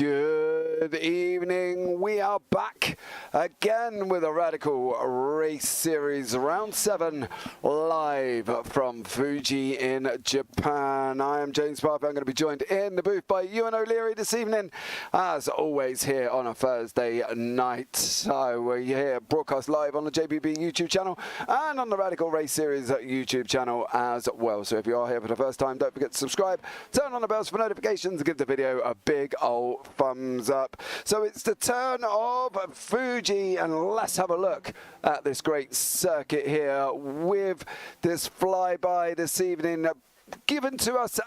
Good evening. We are back again with a Radical Race Series Round 7 live from Fuji in Japan. I am James Parfitt. I'm going to be joined in the booth by Ewan this evening, as always here on a Thursday night. So we're here broadcast live on the JPB YouTube channel and on the Radical Race Series YouTube channel as well. So if you are here for the first time, don't forget to subscribe, turn on the bells for notifications, and give the video a big old thumbs up. So it's the turn of Fuji, and let's have a look at this great circuit here with this flyby this evening, given to us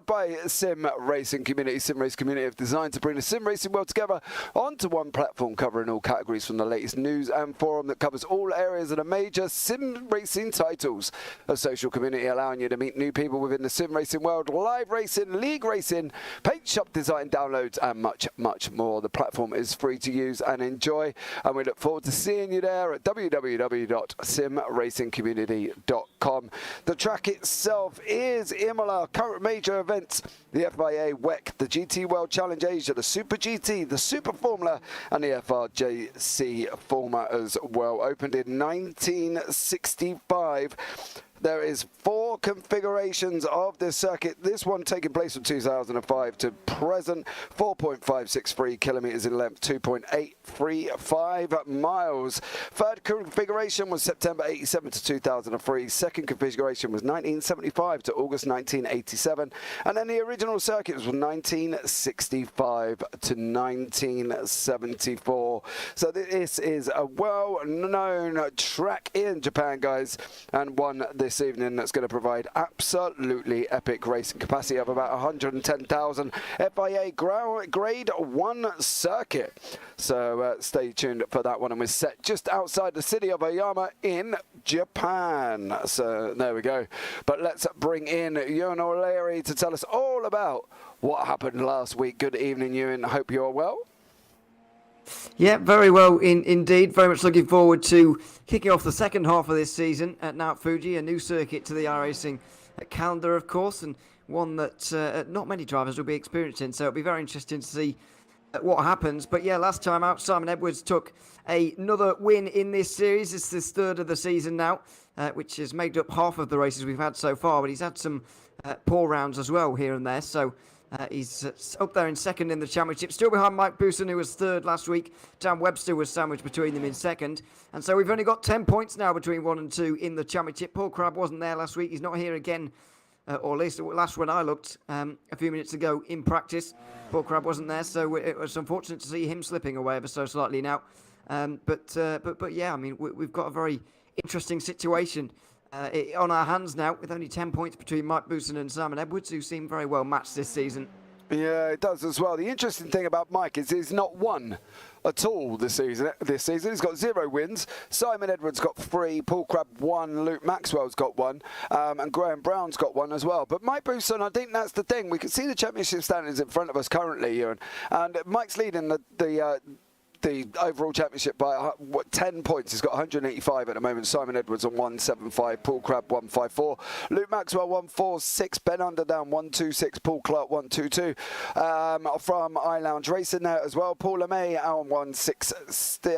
by Sim Racing Community. Sim Race Community have designed to bring the sim racing world together onto one platform, covering all categories from the latest news and forum that covers all areas of the major sim racing titles. A social community allowing you to meet new people within the sim racing world, live racing, league racing, paint shop design downloads, and much, much more. The platform is free to use and enjoy, and we look forward to seeing you there at www.simracingcommunity.com. The track itself is Imola. Current major events: the FIA WEC, the GT World Challenge Asia, the Super GT, the Super Formula, and the FRJC Formula as well. Opened in 1965. There is 4 configurations of this circuit. This one taking place from 2005 to present. 4.563 kilometers in length, 2.835 miles. Third configuration was September 87 to 2003. Second configuration was 1975 to August 1987. And then the original circuit was from 1965 to 1974. So this is a well-known track in Japan, guys, and one this evening that's going to provide absolutely epic racing capacity of about 110,000. FIA grade 1 circuit. So stay tuned for that one, and we're set just outside the city of Oyama in Japan. So there we go. But let's bring in Ewan O'Leary to tell us all about what happened last week. Good evening, Ewan. Hope you're well. Yeah, very well indeed. Very much looking forward to kicking off the second half of this season at Fuji, a new circuit to the iRacing calendar, of course, and one that not many drivers will be experiencing. So it'll be very interesting to see what happens. But yeah, last time out, Simon Edwards took another win in this series. It's his third of the season now, which has made up half of the races we've had so far. But he's had some poor rounds as well here and there. So he's up there in second in the championship, still behind Mike Booson, who was third last week. Dan Webster was sandwiched between them in second. And so we've only got 10 points now between 1 and 2 in the championship. Paul Crabb wasn't there last week. He's not here again, or at least last when I looked a few minutes ago in practice. Paul Crabb wasn't there, so it was unfortunate to see him slipping away ever so slightly now. But yeah, I mean, we've got a very interesting situation on our hands now, with only 10 points between Mike Booson and Simon Edwards, who seem very well matched this season. Yeah, it does as well. The interesting thing about Mike is he's not won at all this season. He's got 0 wins. Simon Edwards got 3, Paul Crabb 1, Luke Maxwell's got 1, and Graham Brown's got 1 as well. But Mike Booson, I think that's the thing. We can see the championship standings in front of us currently, Ewan, and Mike's leading the overall championship by 10 points. He's got 185 at the moment. Simon Edwards on 175, Paul Crabb 154, Luke Maxwell 146, Ben Underdown 126, Paul Clark 122. From iLounge Racing there as well, Paul LeMay on 116,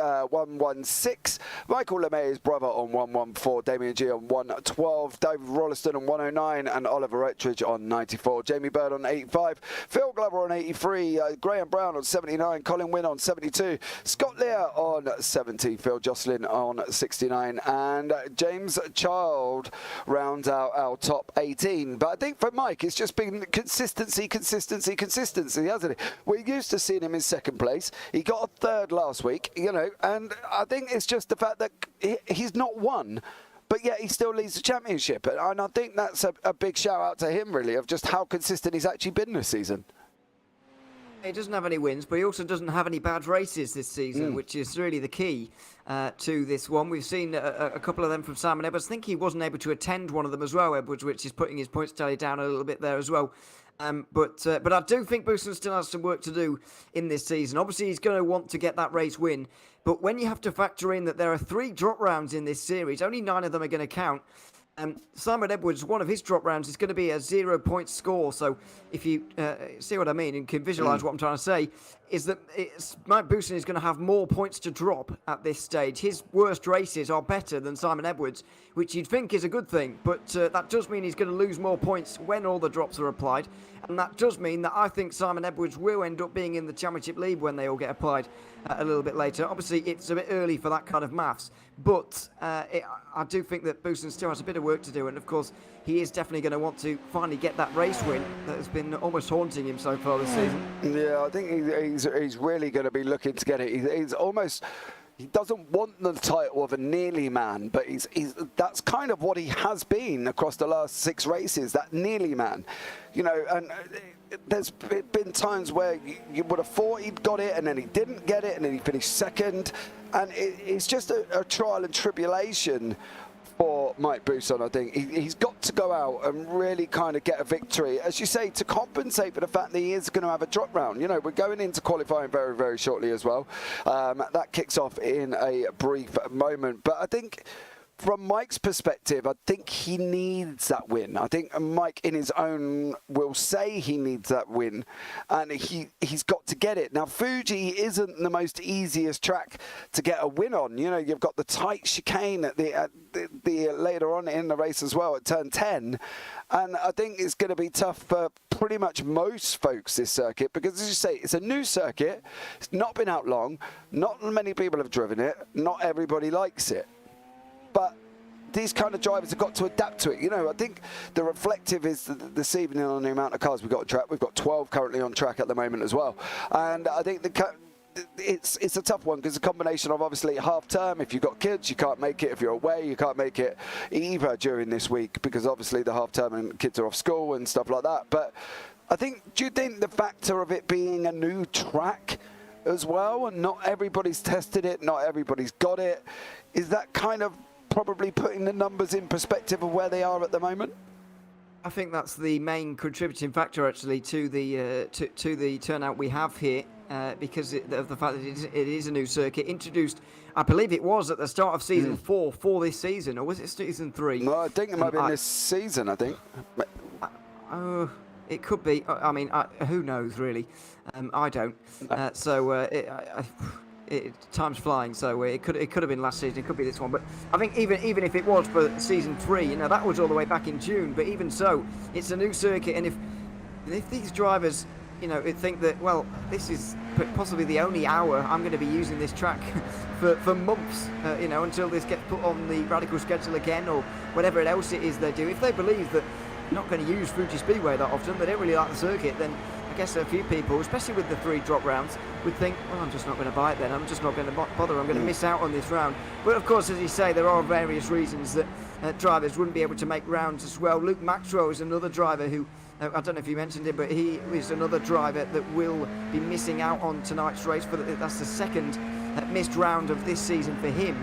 Michael LeMay's brother on 114, Damien G on 112, David Rolliston on 109, and Oliver Ettridge on 94, Jamie Bird on 85, Phil Glover on 83, Graham Brown on 79, Colin Wynn on 72, Scott Lear on 70, Phil Jocelyn on 69, and James Child rounds out our top 18. But I think for Mike, it's just been consistency, hasn't it? We're used to seeing him in second place. He got a third last week, you know, and I think it's just the fact that he's not won, but yet he still leads the championship. And I think that's a big shout out to him, really, of just how consistent he's actually been this season. He doesn't have any wins, but he also doesn't have any bad races this season, which is really the key to this one. We've seen a couple of them from Simon Edwards. I think he wasn't able to attend one of them as well, Edwards, which is putting his points tally down a little bit there as well. But I do think Booson still has some work to do in this season. Obviously, he's going to want to get that race win. But when you have to factor in that there are 3 drop rounds in this series, only 9 of them are going to count. Simon Edwards, one of his drop rounds is going to be a 0-point score. So if you see what I mean and can visualise what I'm trying to say, is that Mike Bousson is going to have more points to drop at this stage. His worst races are better than Simon Edwards, which you'd think is a good thing. But that does mean he's going to lose more points when all the drops are applied. And that does mean that I think Simon Edwards will end up being in the championship lead when they all get applied a little bit later. Obviously, it's a bit early for that kind of maths. But I do think that Bousson still has a bit of work to do. And, of course, he is definitely going to want to finally get that race win that has been almost haunting him so far this season. Yeah, I think he's really going to be looking to get it. He's almost... He doesn't want the title of a nearly man, but that's kind of what he has been across the last 6 races, that nearly man. You know, and there's been times where you would have thought he'd got it, and then he didn't get it, and then he finished second. And it's just a trial and tribulation for Mike Bousson. I think he's got to go out and really kind of get a victory, as you say, to compensate for the fact that he is going to have a drop round. You know, we're going into qualifying very, very shortly as well. That kicks off in a brief moment. But I think from Mike's perspective, I think he needs that win. I think Mike in his own will say he needs that win, and he's got to get it. Now, Fuji isn't the most easiest track to get a win on. You know, you've got the tight chicane at the later on in the race as well at turn 10, and I think it's going to be tough for pretty much most folks this circuit, because as you say, it's a new circuit. It's not been out long. Not many people have driven it. Not everybody likes it. But these kind of drivers have got to adapt to it. You know, I think the reflective is this evening on the amount of cars we've got on track. We've got 12 currently on track at the moment as well. And I think it's a tough one, because it's a combination of obviously half term. If you've got kids, you can't make it. If you're away, you can't make it either during this week, because obviously the half term and kids are off school and stuff like that. But I think, do you think the factor of it being a new track as well, and not everybody's tested it, not everybody's got it, is that kind of probably putting the numbers in perspective of where they are at the moment? I think that's the main contributing factor, actually, to the turnout we have here, because of the fact that it is a new circuit introduced. I believe it was at the start of season 4 for this season, or was it season 3? No, I think it might be in this season. I think. It could be. I mean, who knows really? I don't. Time's flying, so it could have been last season. It could be this one, but I think even if it was for season 3, you know, that was all the way back in June. But even so, it's a new circuit, and if these drivers, you know, think that, well, this is possibly the only hour I'm going to be using this track for months, you know, until this gets put on the radical schedule again or whatever else it is they do. If they believe that they're not going to use Fuji Speedway that often, they don't really like the circuit, then I guess a few people, especially with the 3 drop rounds, would think, well, I'm just not going to buy it then. I'm just not going to bother. I'm going to miss out on this round. But of course, as you say, there are various reasons that drivers wouldn't be able to make rounds as well. Luke Maxwell is another driver who, I don't know if you mentioned it, but he is another driver that will be missing out on tonight's race. That's the second missed round of this season for him,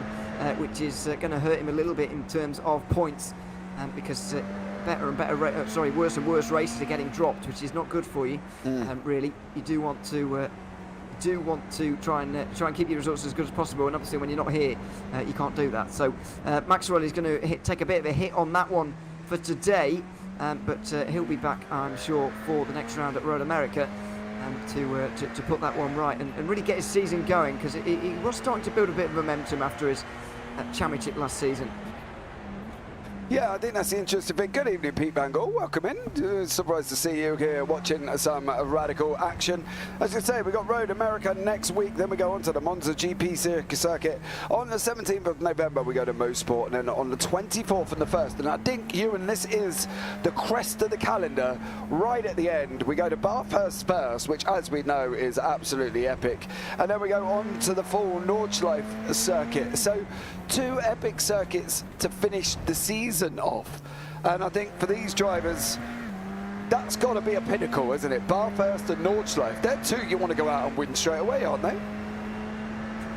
which is going to hurt him a little bit in terms of points, because worse and worse races are getting dropped, which is not good for you. Really, you do want to try and keep your results as good as possible, and obviously when you're not here, you can't do that. So Maxwell is going to take a bit of a hit on that one for today, but he'll be back, I'm sure, for the next round at Road America, to put that one right and really get his season going, because he was starting to build a bit of momentum after his championship last season. Yeah, I think that's the interesting thing. Good evening, Pete Bangle. Welcome in. Surprised to see you here watching some radical action. As you say, we've got Road America next week. Then we go on to the Monza GP circuit. On the 17th of November, we go to Mosport. And then on the 24th and the 1st. And I think, Ewan, this is the crest of the calendar. Right at the end, we go to Bathurst first, which, as we know, is absolutely epic. And then we go on to the full Nordschleife circuit. So 2 epic circuits to finish the season off, and I think for these drivers that's got to be a pinnacle, isn't it? Bathurst and Nordschleife, they're 2 you want to go out and win straight away, aren't they?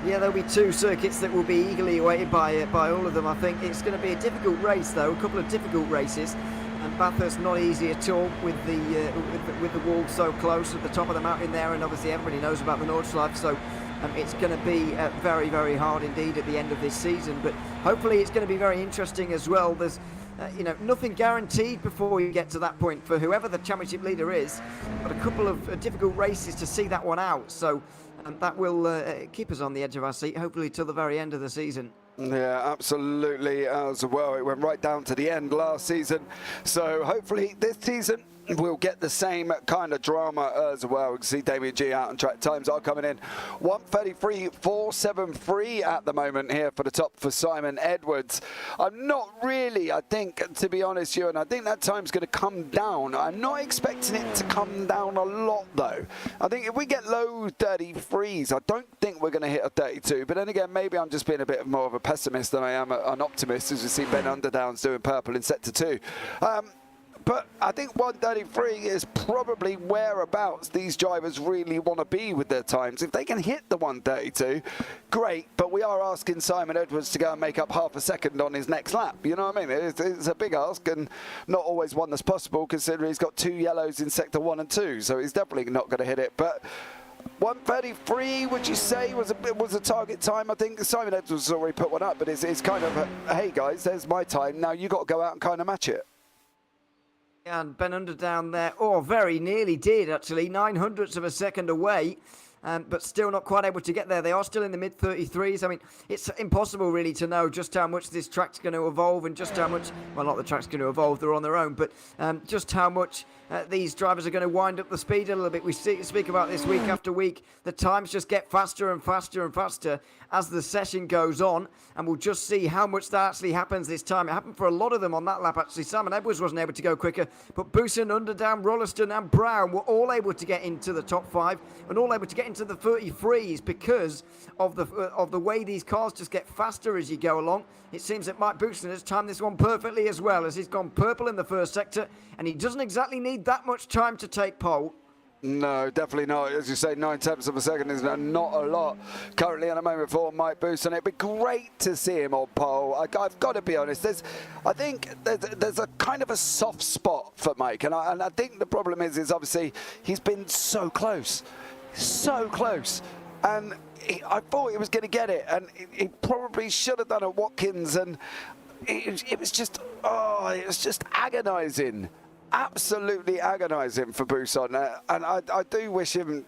Yeah, there'll be 2 circuits that will be eagerly awaited by all of them. I think it's going to be a difficult race, though, a couple of difficult races, and Bathurst not easy at all with the wall so close at the top of the mountain there, and obviously everybody knows about the Nordschleife, so it's going to be very, very hard indeed at the end of this season, but hopefully it's going to be very interesting as well. There's nothing guaranteed before we get to that point for whoever the championship leader is. But a couple of difficult races to see that one out. So that will keep us on the edge of our seat, hopefully till the very end of the season. Yeah, absolutely as well. It went right down to the end last season. So hopefully this season we'll get the same kind of drama as well. We can see Damien G out on track. Times are coming in 1:33.473 at the moment here for the top for Simon Edwards. I'm not really, I think, to be honest, Ewan, I think that time's going to come down. I'm not expecting it to come down a lot, though. I think if we get low 33s, I don't think we're going to hit a 32. But then again, maybe I'm just being a bit more of a pessimist than I am an optimist, as we see Ben Underdown's doing purple in sector 2. But I think 1:33 is probably whereabouts these drivers really want to be with their times. If they can hit the 1:32, great. But we are asking Simon Edwards to go and make up half a second on his next lap. You know what I mean? It's a big ask and not always one that's possible, considering he's got 2 yellows in sector 1 and 2. So he's definitely not going to hit it. But 1:33, would you say, was a target time? I think Simon Edwards has already put one up, but it's kind of, hey guys, there's my time. Now you got to go out and kind of match it. And Ben Underdown there, very nearly did actually, 900ths of a second away, but still not quite able to get there. They are still in the mid-33s. I mean, it's impossible really to know just how much this track's going to evolve and just how much, well, not the track's going to evolve, they're on their own, but just how much these drivers are going to wind up the speed a little bit. We speak about this week after week. The times just get faster and faster and faster as the session goes on, and we'll just see how much that actually happens this time. It happened for a lot of them on that lap, actually. Simon Edwards wasn't able to go quicker, but Booson, Underdown, Rolliston and Brown were all able to get into the top 5 and all able to get into the 33s because of the way these cars just get faster as you go along. It seems that Mike Booson has timed this one perfectly as well, as he's gone purple in the first sector, and he doesn't exactly need that much time to take pole. No, definitely not. As you say, 9/10 of a second is not a lot currently at the moment for Mike Booson. It'd be great to see him on pole. I've got to be honest. I think there's a kind of a soft spot for Mike, and I think the problem is obviously he's been so close, and I thought he was going to get it, and he probably should have done a Watkins, and it was just agonising. Absolutely agonising for Booson, and I do wish him,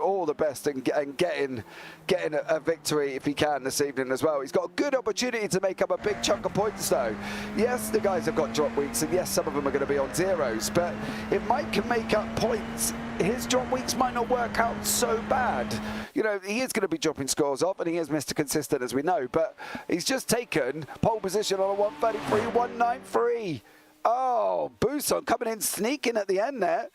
all the best and getting a victory if he can this evening as well. He's got a good opportunity to make up a big chunk of points though. Yes, the guys have got drop weeks, and yes, some of them are going to be on zeros, but if Mike can make up points, his drop weeks might not work out so bad. He is going to be dropping scores off, and he is Mr. Consistent, as we know, but he's just taken pole position on a 1:33.193. Oh, Booson coming in sneaking at the end there.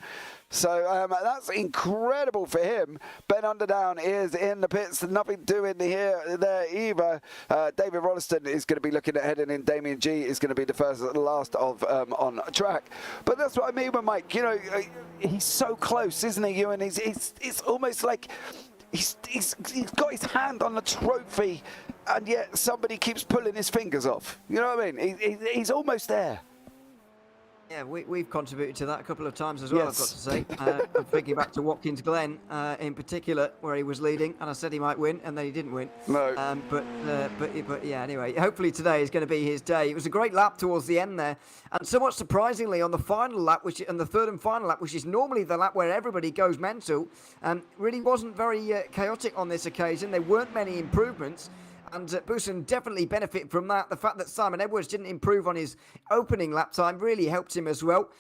So that's incredible for him. Ben Underdown is in the pits. Nothing doing there either. David Rolliston is going to be looking at heading in. Damien G is going to be the last of on track. But that's what I mean with Mike. He's so close, isn't he, Ewan? It's almost like he's got his hand on the trophy, and yet somebody keeps pulling his fingers off. You know what I mean? He's almost there. Yeah, we've contributed to that a couple of times as well, yes. I've got to say. I'm thinking back to Watkins Glen in particular, where he was leading, and I said he might win, and then he didn't win. No. But yeah, anyway, hopefully today is going to be his day. It was a great lap towards the end there, and somewhat surprisingly, on the final lap, and the third and final lap, which is normally the lap where everybody goes mental, really wasn't very chaotic on this occasion. There weren't many improvements. And Booson definitely benefited from that. The fact that Simon Edwards didn't improve on his opening lap time really helped him as well.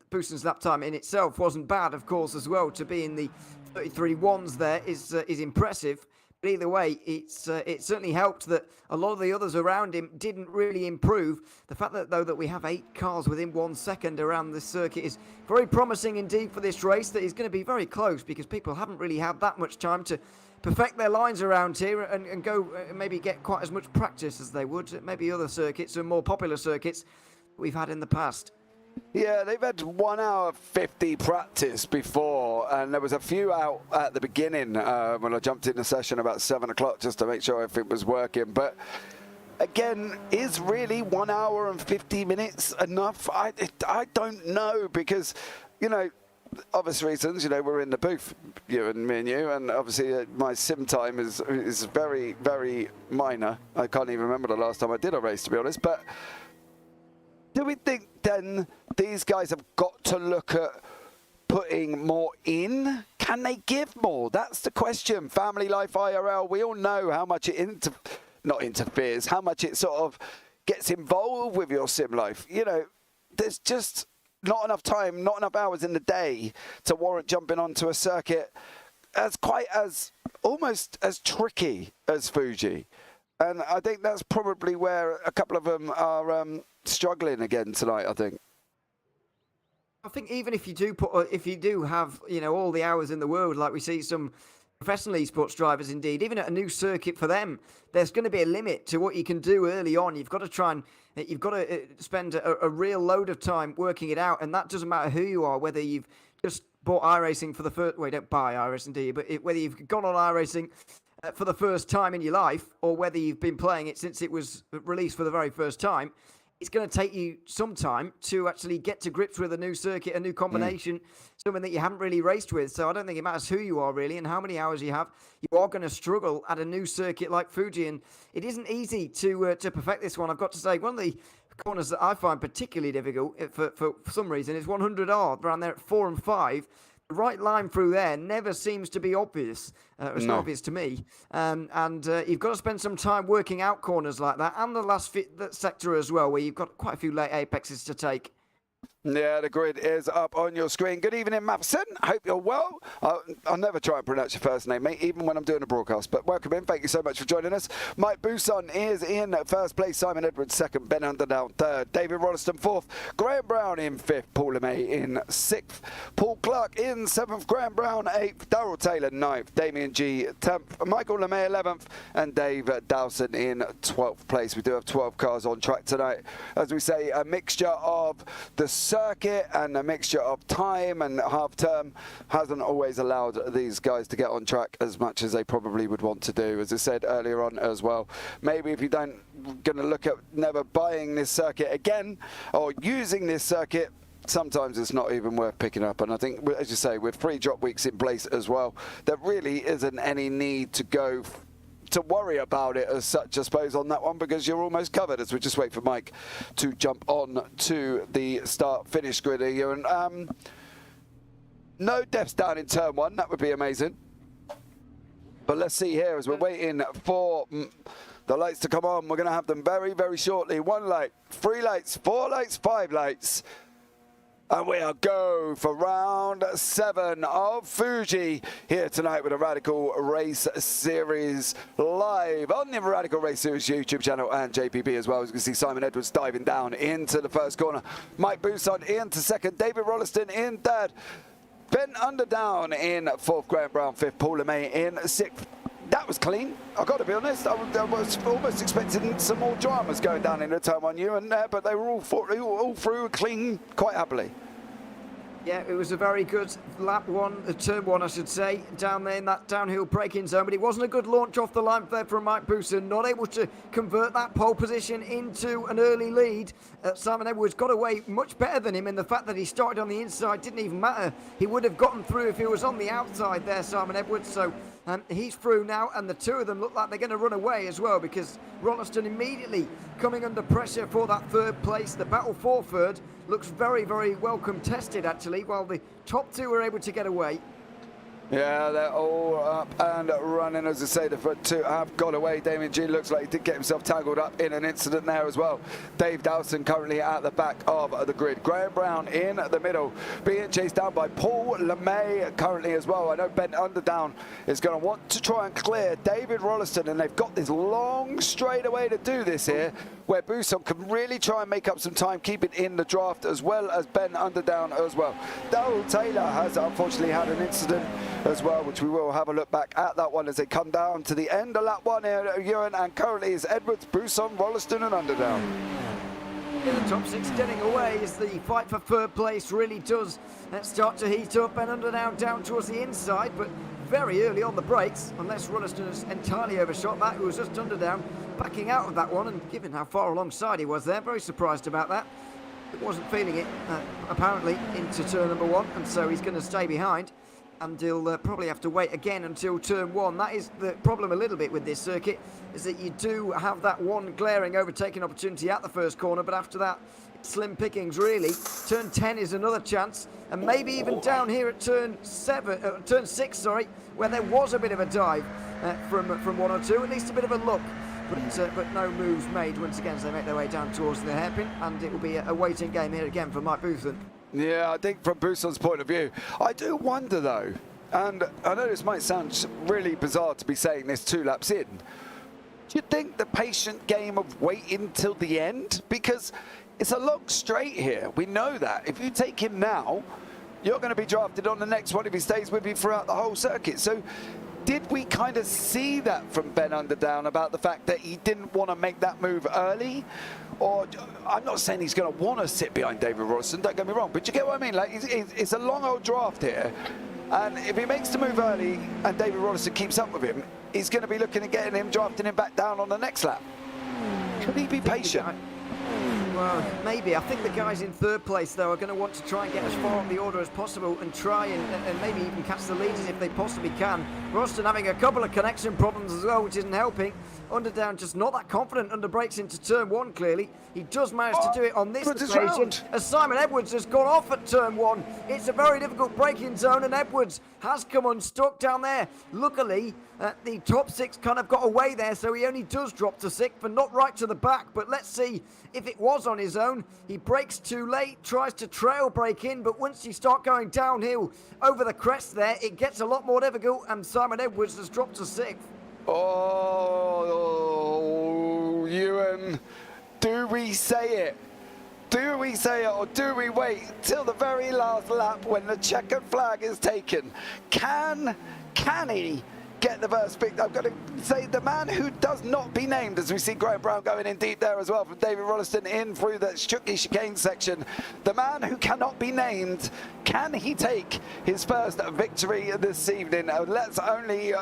Booson's lap time in itself wasn't bad, of course, as well. To be in the 33.1s there is impressive. But either way, it certainly helped that a lot of the others around him didn't really improve. The fact that we have 8 cars within 1 second around this circuit is very promising indeed for this race. That is going to be very close because people haven't really had that much time to perfect their lines around here and go maybe get quite as much practice as they would at maybe other circuits and more popular circuits we've had in the past. Yeah, they've had 1 hour 50 practice before, and there was a few out at the beginning when I jumped in the session about 7 o'clock just to make sure if it was working. But again, is really 1 hour and 50 minutes enough? I don't know, because, obvious reasons, we're in the booth, me and you, and obviously my sim time is very, very minor. I can't even remember the last time I did a race, to be honest, but do we think then these guys have got to look at putting more in? Can they give more? That's the question. Family life IRL, we all know how much it not interferes, how much it sort of gets involved with your sim life. You know, there's just not enough time, not enough hours in the day to warrant jumping onto a circuit as almost as tricky as Fuji. And I think that's probably where a couple of them are struggling again tonight, I think. I think even if you do have, you know, all the hours in the world, like we see some professional esports drivers, indeed, even at a new circuit for them, there's going to be a limit to what you can do early on. You've got to spend a real load of time working it out, and that doesn't matter who you are, whether you've just bought iRacing for the first, well, you don't buy iRacing, do you? But whether you've gone on iRacing for the first time in your life, or whether you've been playing it since it was released for the very first time, it's going to take you some time to actually get to grips with a new circuit, a new combination, something that you haven't really raced with. So I don't think it matters who you are really and how many hours you have. You are going to struggle at a new circuit like Fuji, and it isn't easy to perfect this one. I've got to say, one of the corners that I find particularly difficult for some reason is 100R, around there at 4 and 5. The right line through there never seems to be obvious. It's not obvious to me. And you've got to spend some time working out corners like that, and the last sector as well, where you've got quite a few late apexes to take. Yeah, the grid is up on your screen. Good evening, Mapson. Hope you're well. I'll never try and pronounce your first name, mate, even when I'm doing a broadcast. But welcome in. Thank you so much for joining us. Mike Buson is in first place. Simon Edwards second. Ben Underdown third. David Rolleston fourth. Graham Brown in fifth. Paul LeMay in sixth. Paul Clark in seventh. Graham Brown eighth. Darryl Taylor ninth. Damien G 10th. Michael LeMay 11th. And Dave Dowson in 12th place. We do have 12 cars on track tonight. As we say, a mixture of the circuit and a mixture of time, and half term hasn't always allowed these guys to get on track as much as they probably would want to do. As I said earlier on as well, maybe if you don't going to look at never buying this circuit again or using this circuit, sometimes it's not even worth picking up. And I think, as you say, with 3 drop weeks in place as well, there really isn't any need to worry about it as such, I suppose, on that one, because you're almost covered. As we just wait for Mike to jump on to the start-finish grid here. And no deaths down in turn 1. That would be amazing. But let's see here as we're waiting for the lights to come on. We're going to have them very, very shortly. 1 light, 3 lights, 4 lights, 5 lights. And we are go for round 7 of Fuji here tonight with a Radical Race Series live on the Radical Race Series YouTube channel and JPB as well. As you can see, Simon Edwards diving down into the first corner. Mike Buson into second. David Rolleston in third. Ben Underdown in fourth. Graham Brown fifth. Paul LeMay in sixth. That was clean. I've got to be honest. I was almost expecting some more dramas going down in the turn 1 Ewan there, but they were all through clean quite happily. Yeah, it was a very good lap 1, turn 1 I should say, down there in that downhill braking zone, but it wasn't a good launch off the line there from Mike Buson, not able to convert that pole position into an early lead. Simon Edwards got away much better than him, and the fact that he started on the inside didn't even matter. He would have gotten through if he was on the outside there, Simon Edwards, so he's through now, and the two of them look like they're going to run away as well, because Rolleston immediately coming under pressure for that third place. The battle for third looks very, very well contested actually, while the top 2 were able to get away. Yeah, they're all up and running. As I say, the front 2 have got away. Damien G looks like he did get himself tangled up in an incident there as well. Dave Dowson currently at the back of the grid. Graham Brown in the middle, being chased down by Paul LeMay currently as well. I know Ben Underdown is going to want to try and clear David Rolleston, and they've got this long straightaway to do this here, where Buson can really try and make up some time, keep it in the draft, as well as Ben Underdown as well. Darryl Taylor has unfortunately had an incident as well, which we will have a look back at that one as they come down to the end of lap 1 here at Ewan, and currently is Edwards, Buson, Rolleston and Underdown. In the top 6 getting away as the fight for third place really does start to heat up, and Underdown down towards the inside, but very early on the brakes, unless Rolleston has entirely overshot that, who was just Underdown backing out of that one, and given how far alongside he was there, very surprised about that. He wasn't feeling it apparently into turn number 1, and so he's going to stay behind. And he'll probably have to wait again until turn 1. That is the problem a little bit with this circuit, is that you do have that one glaring overtaking opportunity at the first corner, but after that slim pickings, really. Turn 10 is another chance, and maybe even down here at turn 6, sorry, where there was a bit of a dive from 1 or 2, at least a bit of a look. But no moves made once again as they make their way down towards the hairpin, and it will be a waiting game here again for Mike Bouthen. Yeah, I think from Bouthen's point of view, I do wonder though, and I know this might sound really bizarre to be saying this 2 laps in, do you think the patient game of waiting till the end? Because it's a long straight here, we know that. If you take him now, you're going to be drafted on the next one if he stays with you throughout the whole circuit. So did we kind of see that from Ben Underdown about the fact that he didn't want to make that move early? Or, I'm not saying he's going to want to sit behind David Robertson, don't get me wrong, but you get what I mean? Like, it's a long old draft here, and if he makes the move early and David Robertson keeps up with him, he's going to be looking at getting him, drafting him back down on the next lap. Could he be patient? Well, maybe. I think the guys in 3rd place, though, are going to want to try and get as far up the order as possible and try and maybe even catch the leaders if they possibly can. Roston having a couple of connection problems as well, which isn't helping. Underdown just not that confident under brakes into turn 1, clearly. He does manage to do it on this occasion as Simon Edwards has gone off at turn 1. It's a very difficult braking zone, and Edwards has come unstuck down there. Luckily, the top 6 kind of got away there, so he only does drop to 6th, but not right to the back. But let's see if it was on his own. He brakes too late, tries to trail brake in, but once you start going downhill over the crest there, it gets a lot more difficult, and Simon Edwards has dropped to 6th. Oh, Ewan, do we say it? Do we say it, or do we wait till the very last lap when the checkered flag is taken? Can he get the first pick? I'm going to say the man who does not be named, as we see Graham Brown going in deep there as well from David Rolleston in through the tricky chicane section. The man who cannot be named, can he take his first victory this evening? Let's only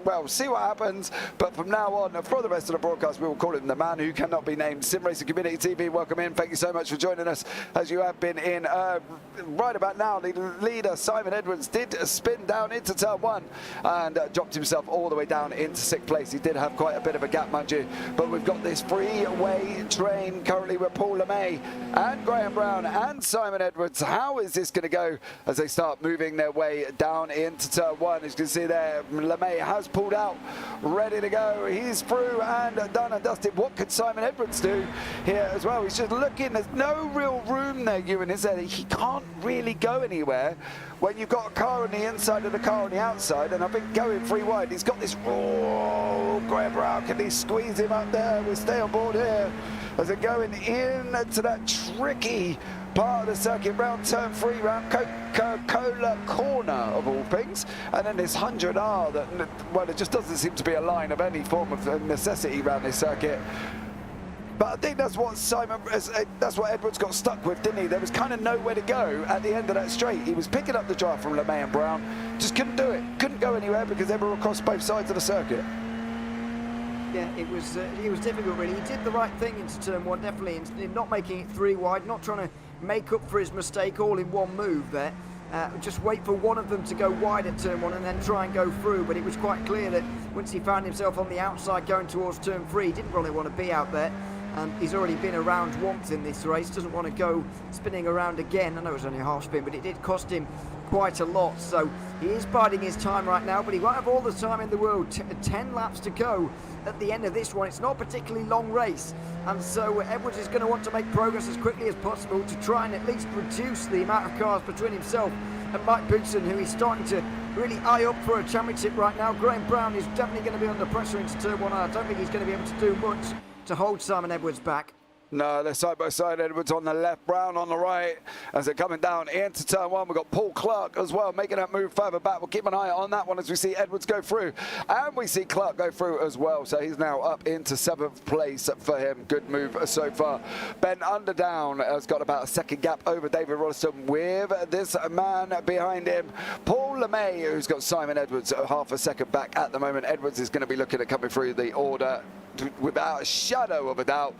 well, see what happens, but from now on, for the rest of the broadcast, we will call him the man who cannot be named. Sim Racing Community TV, welcome in. Thank you so much for joining us, as you have been in. Right about now, the leader, Simon Edwards, did spin down into turn 1 and dropped himself all the way down into 6th place. He did have quite a bit of a gap, mind you, but we've got this three-way train currently with Paul LeMay and Graham Brown and Simon Edwards. How is this going to go as they start moving their way down into turn 1? As you can see there, LeMay has pulled out, ready to go. He's through and done and dusted. What could Simon Edwards do here as well? He's just looking. There's no real room there, Ewan, is there? He can't really go anywhere when you've got a car on the inside and a car on the outside, and I think going 3 wide, he's got this, oh, Graham Brown, can he squeeze him up there? We'll stay on board here as they're going into that tricky part of the circuit, round turn 3, round Coca-Cola corner of all things, and then this 100R that, well, it just doesn't seem to be a line of any form of necessity around this circuit. But I think that's what that's what Edwards got stuck with, didn't he? There was kind of nowhere to go at the end of that straight. He was picking up the drive from LeMay and Brown, just couldn't do it, couldn't go anywhere because they were across both sides of the circuit. Yeah, it was difficult really. He did the right thing into turn 1, definitely, in not making it 3 wide, not trying to make up for his mistake all in one move there. Just wait for one of them to go wide at turn 1 and then try and go through, but it was quite clear that once he found himself on the outside going towards turn 3, he didn't really want to be out there. He's already been around once in this race, doesn't want to go spinning around again. I know it was only a half spin, but it did cost him quite a lot, so he is biding his time right now, but he won't have all the time in the world. 10 laps to go at the end of this one. It's not a particularly long race, and so Edwards is going to want to make progress as quickly as possible to try and at least reduce the amount of cars between himself and Mike Boutsen, who he's starting to really eye up for a championship right now. Graham Brown is definitely going to be under pressure into turn 1. I don't think he's going to be able to do much to hold Simon Edwards back. No, they're side by side. Edwards on the left, Brown on the right. As they're coming down into turn 1, we've got Paul Clark as well making that move further back. We'll keep an eye on that one as we see Edwards go through. And we see Clark go through as well. So he's now up into 7th place for him. Good move so far. Ben Underdown has got about a second gap over David Rolleston with this man behind him. Paul LeMay, who's got Simon Edwards half a second back at the moment. Edwards is going to be looking at coming through the order without a shadow of a doubt.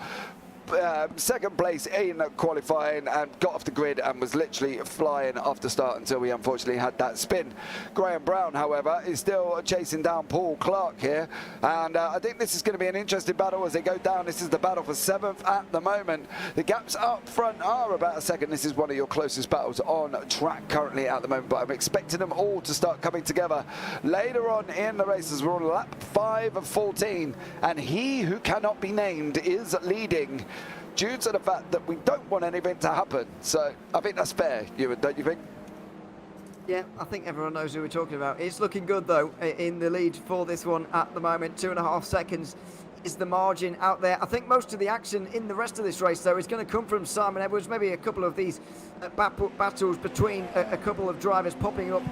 second place in qualifying and got off the grid and was literally flying off the start until we unfortunately had that spin. Graham Brown, however, is still chasing down Paul Clark here, and I think this is going to be an interesting battle as they go down. This is the battle for 7th at the moment. The gaps up front are about a second. This is one of your closest battles on track currently at the moment, but I'm expecting them all to start coming together later on in the races. We're on lap 5 of 14, and he who cannot be named is leading due to the fact that we don't want anything to happen. So I think that's fair, Ewan, don't you think? Yeah, I think everyone knows who we're talking about. It's looking good, though, in the lead for this one at the moment. 2.5 seconds is the margin out there. I think most of the action in the rest of this race, though, is going to come from Simon Edwards. Maybe a couple of these battles between a couple of drivers popping up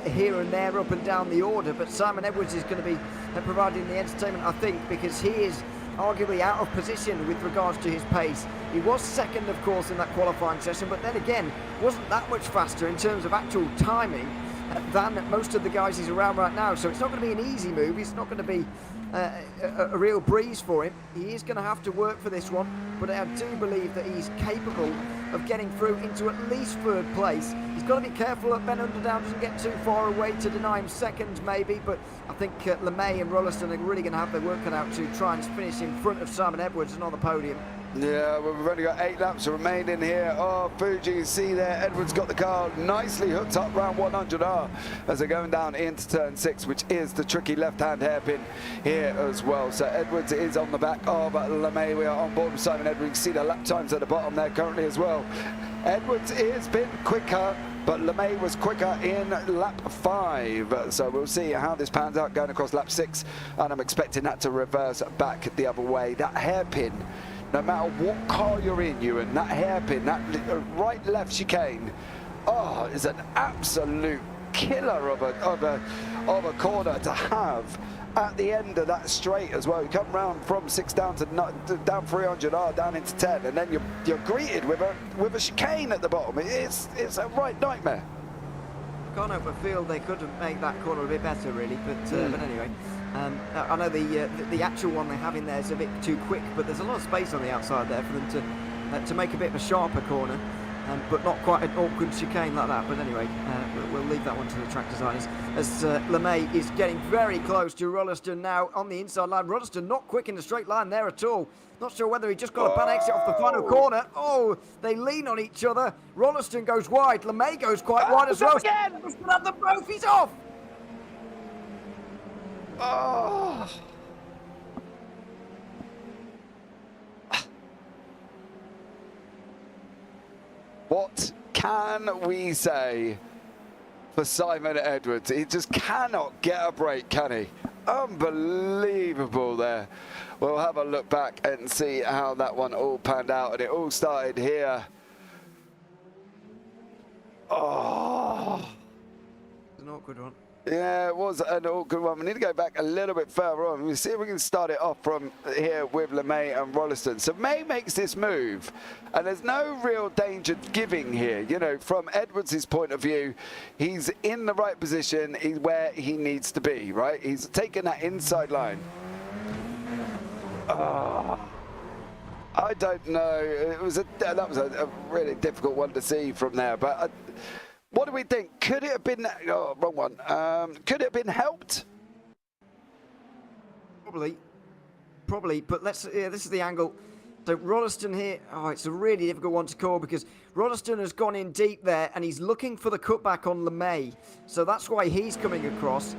here and there, up and down the order. But Simon Edwards is going to be providing the entertainment, I think, because he is arguably out of position with regards to his pace. He was second, of course, in that qualifying session, but then again, wasn't that much faster in terms of actual timing than most of the guys he's around right now. So it's not going to be an easy move. It's not going to be a real breeze for him. He is going to have to work for this one, but I do believe that he's capable of getting through into at least 3rd place. He's got to be careful that Ben Underdown doesn't get too far away to deny him second, maybe, but I think LeMay and Rolliston are really going to have their work cut out to try and finish in front of Simon Edwards and on the podium. Yeah, well, we've only got 8 laps remaining here. Oh, Fuji, you see there, Edwards got the car nicely hooked up round 100R as they're going down into turn 6, which is the tricky left-hand hairpin here as well. So Edwards is on the back of LeMay. We are on board with Simon Edwards. You see the lap times at the bottom there currently as well. Edwards is a bit quicker, but LeMay was quicker in lap 5. So we'll see how this pans out going across lap 6, and I'm expecting that to reverse back the other way. That hairpin, no matter what car you're in, Ewan, that hairpin, that right-left chicane, oh, is an absolute killer of a corner to have at the end of that straight as well. You come round from 6 down to down 300R down into 10, and then you're greeted with a chicane at the bottom. It's a right nightmare. I can't help but feel they could have made that corner a bit better, really, but anyway. I know the actual one they have in there is a bit too quick, but there's a lot of space on the outside there for them to make a bit of a sharper corner, but not quite an awkward chicane like that. But anyway, we'll leave that one to the track designers. As LeMay is getting very close to Rolliston now on the inside line. Rolliston not quick in the straight line there at all. Not sure whether he just got a bad exit off the final corner. Oh, they lean on each other. Rolliston goes wide. LeMay goes quite wide as well. Again! Have them both. He's off. Oh. What can we say for Simon Edwards? He just cannot get a break, can he? Unbelievable there. We'll have a look back and see how that one all panned out, and it all started here. Oh. It's an awkward one. Yeah, it was an awkward one. We need to go back a little bit further on. We'll see if we can start it off from here with LeMay and Rolliston. So May makes this move, and there's no real danger giving here. You know, from Edwards' point of view, he's in the right position. He's where he needs to be, right? He's taking that inside line. Oh, I don't know. That was a really difficult one to see from there, but. What do we think? Could it have been... Oh, wrong one. Could it have been helped? Probably, but this is the angle. So Rolliston here, oh, it's a really difficult one to call because Rolliston has gone in deep there and he's looking for the cutback on LeMay. So that's why he's coming across,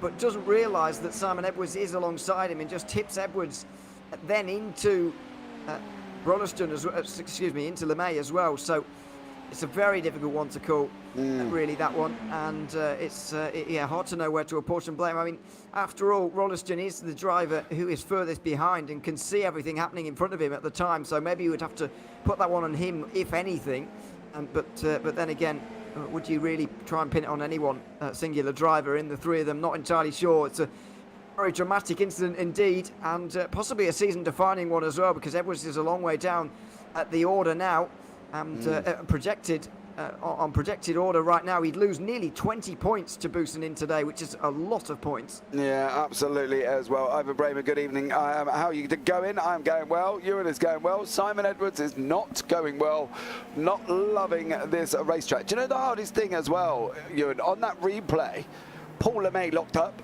but doesn't realise that Simon Edwards is alongside him and just tips Edwards then into Rolliston, into LeMay as well. So it's a very difficult one to call, really, that one. And it's hard to know where to apportion blame. I mean, after all, Rolliston is the driver who is furthest behind and can see everything happening in front of him at the time. So maybe you would have to put that one on him, if anything. But then again, would you really try and pin it on any one singular driver in the three of them? Not entirely sure. It's a very dramatic incident indeed, and possibly a season-defining one as well, because Edwards is a long way down at the order now. And projected on projected order right now, he'd lose nearly 20 points to Busanin today, which is a lot of points. Yeah, absolutely as well. Ivan Bramer, good evening. How are you going? I'm going well. Ewan is going well. Simon Edwards is not going well. Not loving this racetrack. Do you know the hardest thing as well, Ewan? On that replay, Paul LeMay locked up.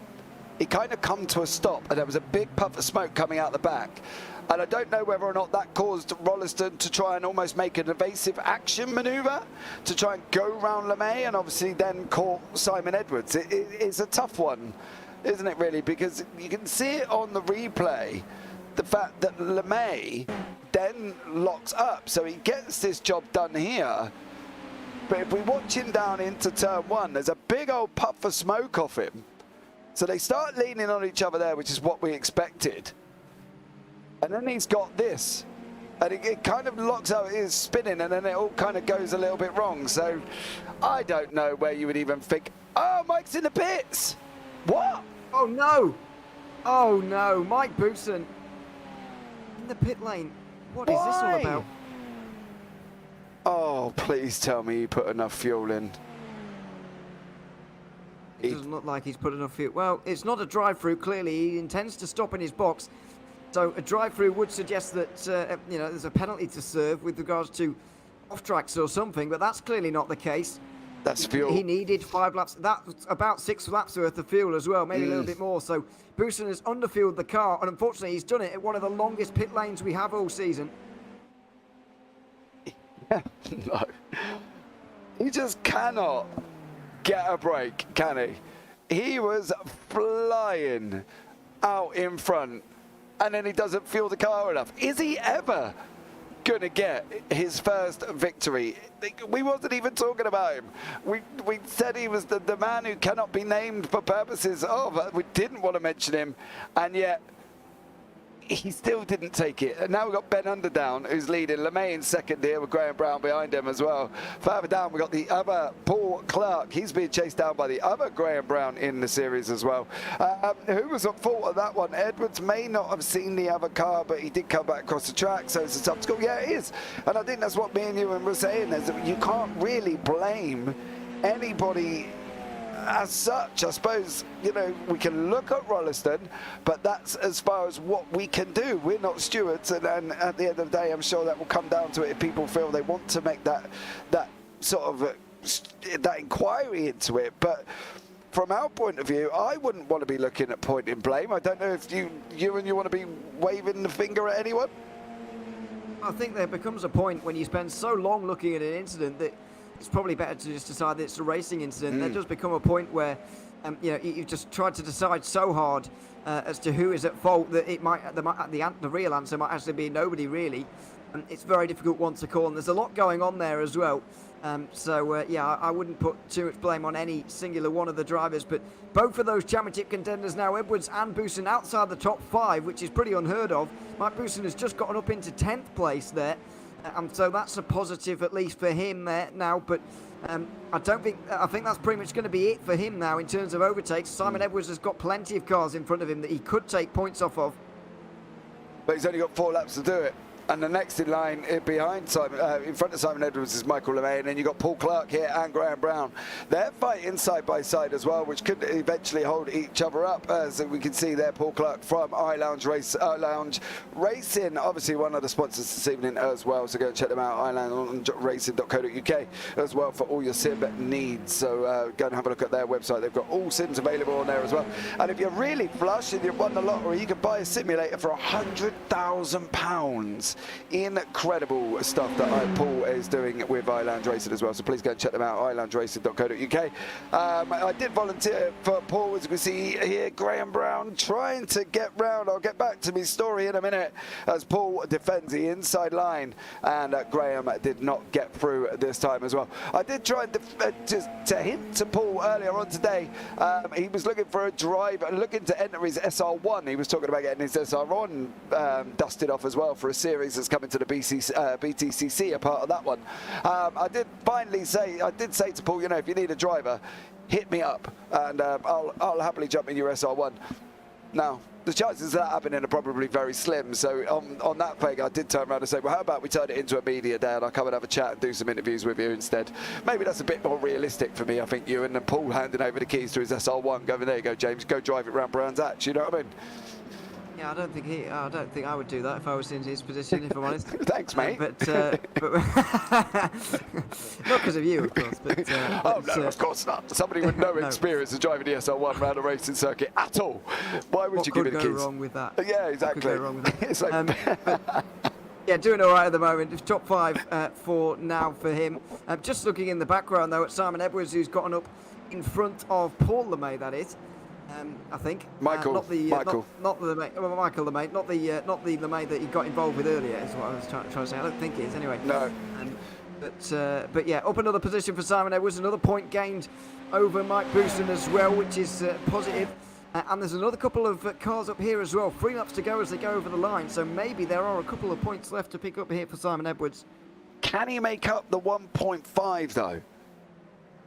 He kind of come to a stop, and there was a big puff of smoke coming out the back. And I don't know whether or not that caused Rolliston to try and almost make an evasive action manoeuvre to try and go round LeMay and obviously then caught Simon Edwards. It's a tough one, isn't it, really? Because you can see it on the replay, the fact that LeMay then locks up. So he gets this job done here. But if we watch him down into turn one, there's a big old puff of smoke off him. So they start leaning on each other there, which is what we expected. And then he's got this, and it kind of locks out his spinning, and then it all kind of goes a little bit wrong. So I don't know where you would even think, oh, Mike's in the pits. What? Oh, no. Oh, no. Mike Busanin in the pit lane. What is this all about? Oh, please tell me he put enough fuel in. It doesn't look like he's put enough fuel. Well, it's not a drive-through. Clearly, he intends to stop in his box. So a drive-through would suggest that there's a penalty to serve with regards to off-tracks or something, but that's clearly not the case. That's fuel. He needed 5 laps. That's about 6 laps worth of fuel as well, maybe a little bit more. So Busanin has underfueled the car, and unfortunately he's done it at one of the longest pit lanes we have all season. Yeah, no. He just cannot get a break, can he? He was flying out in front, and then he doesn't fuel the car enough. Is he ever going to get his first victory? We wasn't even talking about him. We said he was the man who cannot be named for purposes of, we didn't want to mention him, and yet he still didn't take it. And now we've got Ben Underdown, who's leading. LeMay in second here with Graham Brown behind him as well. Further down, we've got the other Paul Clark. He's being chased down by the other Graham Brown in the series as well. Who was at fault of that one? Edwards may not have seen the other car, but he did come back across the track, so it's a tough score. Yeah, it is. And I think that's what me and Ewan were saying. Is that you can't really blame anybody as such. I suppose, we can look at Rolliston, but that's as far as what we can do. We're not stewards, and at the end of the day, I'm sure that will come down to it if people feel they want to make that sort of that inquiry into it. But from our point of view, I wouldn't want to be looking at point in blame. I don't know if you want to be waving the finger at anyone. I think there becomes a point when you spend so long looking at an incident that it's probably better to just decide that it's a racing incident. There does become a point where, you've just tried to decide so hard as to who is at fault that the real answer might actually be nobody really. It's very difficult one to call, and there's a lot going on there as well. I wouldn't put too much blame on any singular one of the drivers, but both of those championship contenders now, Edwards and Busanin, outside the top 5, which is pretty unheard of. Mike Busanin has just gotten up into 10th place there. So that's a positive, at least for him there now. But I think that's pretty much going to be it for him now in terms of overtakes. Simon Edwards has got plenty of cars in front of him that he could take points off of. But he's only got 4 laps to do it. And the next in line behind Simon, in front of Simon Edwards is Michael LeMay, and then you've got Paul Clark here and Graham Brown. They're fighting side by side as well, which could eventually hold each other up, as we can see there. Paul Clark from iLounge Racing, obviously one of the sponsors this evening as well. So go and check them out, iLoungeracing.co.uk as well for all your sim needs. So go and have a look at their website. They've got all sims available on there as well. And if you're really flush and you've won the lottery, you can buy a simulator for £100,000. Incredible stuff that Paul is doing with iLounge Racing as well, so please go and check them out, iLoungeRacing.co.uk. I did volunteer for Paul, as we see here. Graham Brown trying to get round. I'll get back to my story in a minute as Paul defends the inside line, and Graham did not get through this time as well. I did try to hint to Paul earlier on today. He was looking for a driver, looking to enter his SR1. He was talking about getting his SR1 dusted off as well for a series that's coming to the BTCC, a part of that one. I did say to Paul, if you need a driver, hit me up, and I'll happily jump in your SR1. Now, the chances of that happening are probably very slim. So on that thing, I did turn around and say, well, how about we turn it into a media day and I'll come and have a chat and do some interviews with you instead. Maybe that's a bit more realistic for me, I think, Ewan, and Paul handing over the keys to his SR1, going, there you go, James, go drive it round Brands Hatch, you know what I mean? Yeah, I don't think I would do that if I was in his position, if I'm honest. Thanks, mate. But not because of you, of course. But, oh no, of course not. Somebody with no experience of driving the SR1 around a racing circuit at all. Why would you give me the keys? What could go wrong with that? Yeah, exactly. What could go wrong with that? It's like but, yeah, doing all right at the moment. It's top 5 for now for him. Just looking in the background though at Simon Edwards, who's gotten up in front of Paul LeMay, that is. I think Michael, not the Michael, not the LeMay, well, Michael LeMay, not the LeMay that he got involved with earlier. Is what I was trying to say. I don't think it is anyway. No. But yeah, up another position for Simon Edwards. Another point gained over Mike Bousson as well, which is positive. And there's another couple of cars up here as well. 3 laps to go as they go over the line. So maybe there are a couple of points left to pick up here for Simon Edwards. Can he make up the 1.5 though?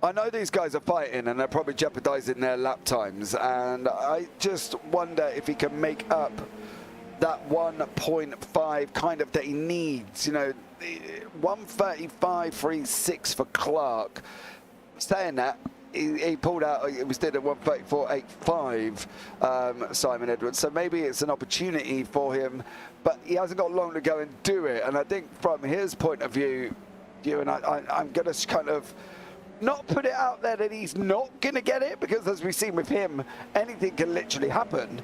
I know these guys are fighting and they're probably jeopardising their lap times, and I just wonder if he can make up that 1.5 kind of that he needs. You know, 1:35.36 for Clark. Saying that, he pulled out, it was did a 1:34.85, Simon Edwards, so maybe it's an opportunity for him, but he hasn't got long to go and do it. And I think from his point of view, I'm going to kind of not put it out there that he's not going to get it, because as we've seen with him, anything can literally happen.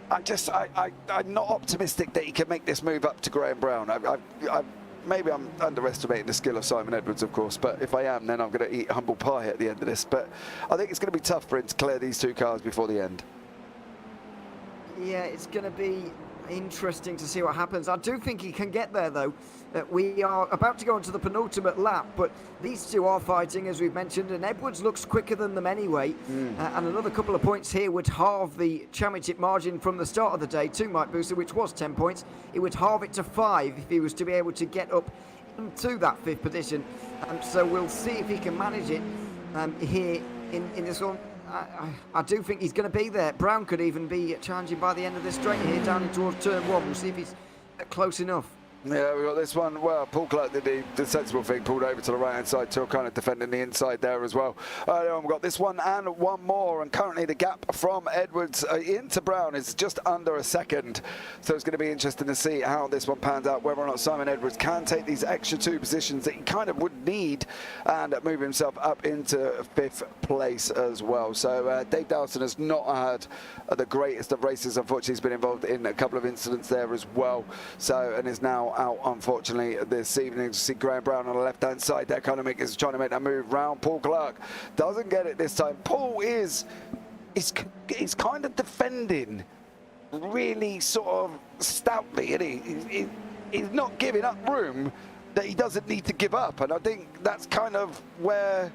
I'm not optimistic that he can make this move up to Graham Brown. Maybe I'm underestimating the skill of Simon Edwards, of course, but if I am, then I'm going to eat humble pie at the end of this. But I think it's going to be tough for him to clear these 2 cars before the end. Yeah, it's going to be interesting to see what happens. I do think he can get there, though. We are about to go into the penultimate lap, but these 2 are fighting, as we've mentioned, and Edwards looks quicker than them anyway. And another couple of points here would halve the championship margin from the start of the day to Mike Bousson, which was 10 points. It would halve it to 5 if he was to be able to get up into that 5th position. So we'll see if he can manage it here in this one. I do think he's going to be there. Brown could even be challenging by the end of this straight here down in towards turn 1. We'll see if he's close enough. Yeah, we've got this one. Well, Paul Clark did the sensible thing, pulled over to the right-hand side, too, kind of defending the inside there as well. We've got this one and one more, and currently the gap from Edwards into Brown is just under a second. So it's going to be interesting to see how this one pans out, whether or not Simon Edwards can take these extra 2 positions that he kind of would need and move himself up into 5th place as well. So Dave Dowson has not had the greatest of races. Unfortunately, he's been involved in a couple of incidents there as well. So, and is now out, unfortunately, this evening. To see Graham Brown on the left-hand side there, kind of trying to make that move round. Paul Clark doesn't get it this time. Paul is kind of defending really sort of stoutly, isn't he? He's not giving up room that he doesn't need to give up, and I think that's kind of where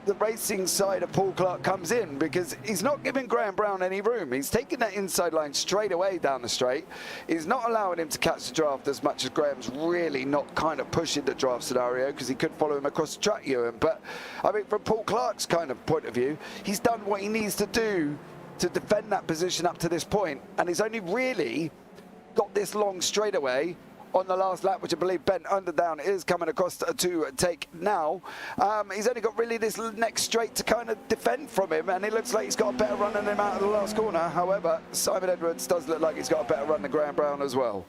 the racing side of Paul Clark comes in, because he's not giving Graham Brown any room. He's taking that inside line straight away down the straight. He's not allowing him to catch the draft as much as Graham's really not kind of pushing the draft scenario, because he could follow him across the track, Ewan. But I mean, from Paul Clark's kind of point of view, he's done what he needs to do to defend that position up to this point, and he's only really got this long straightaway on the last lap, which I believe Ben Underdown is coming across to take now. He's only got really this next straight to kind of defend from him, and it looks like he's got a better run than him out of the last corner. However, Simon Edwards does look like he's got a better run than Graham Brown as well.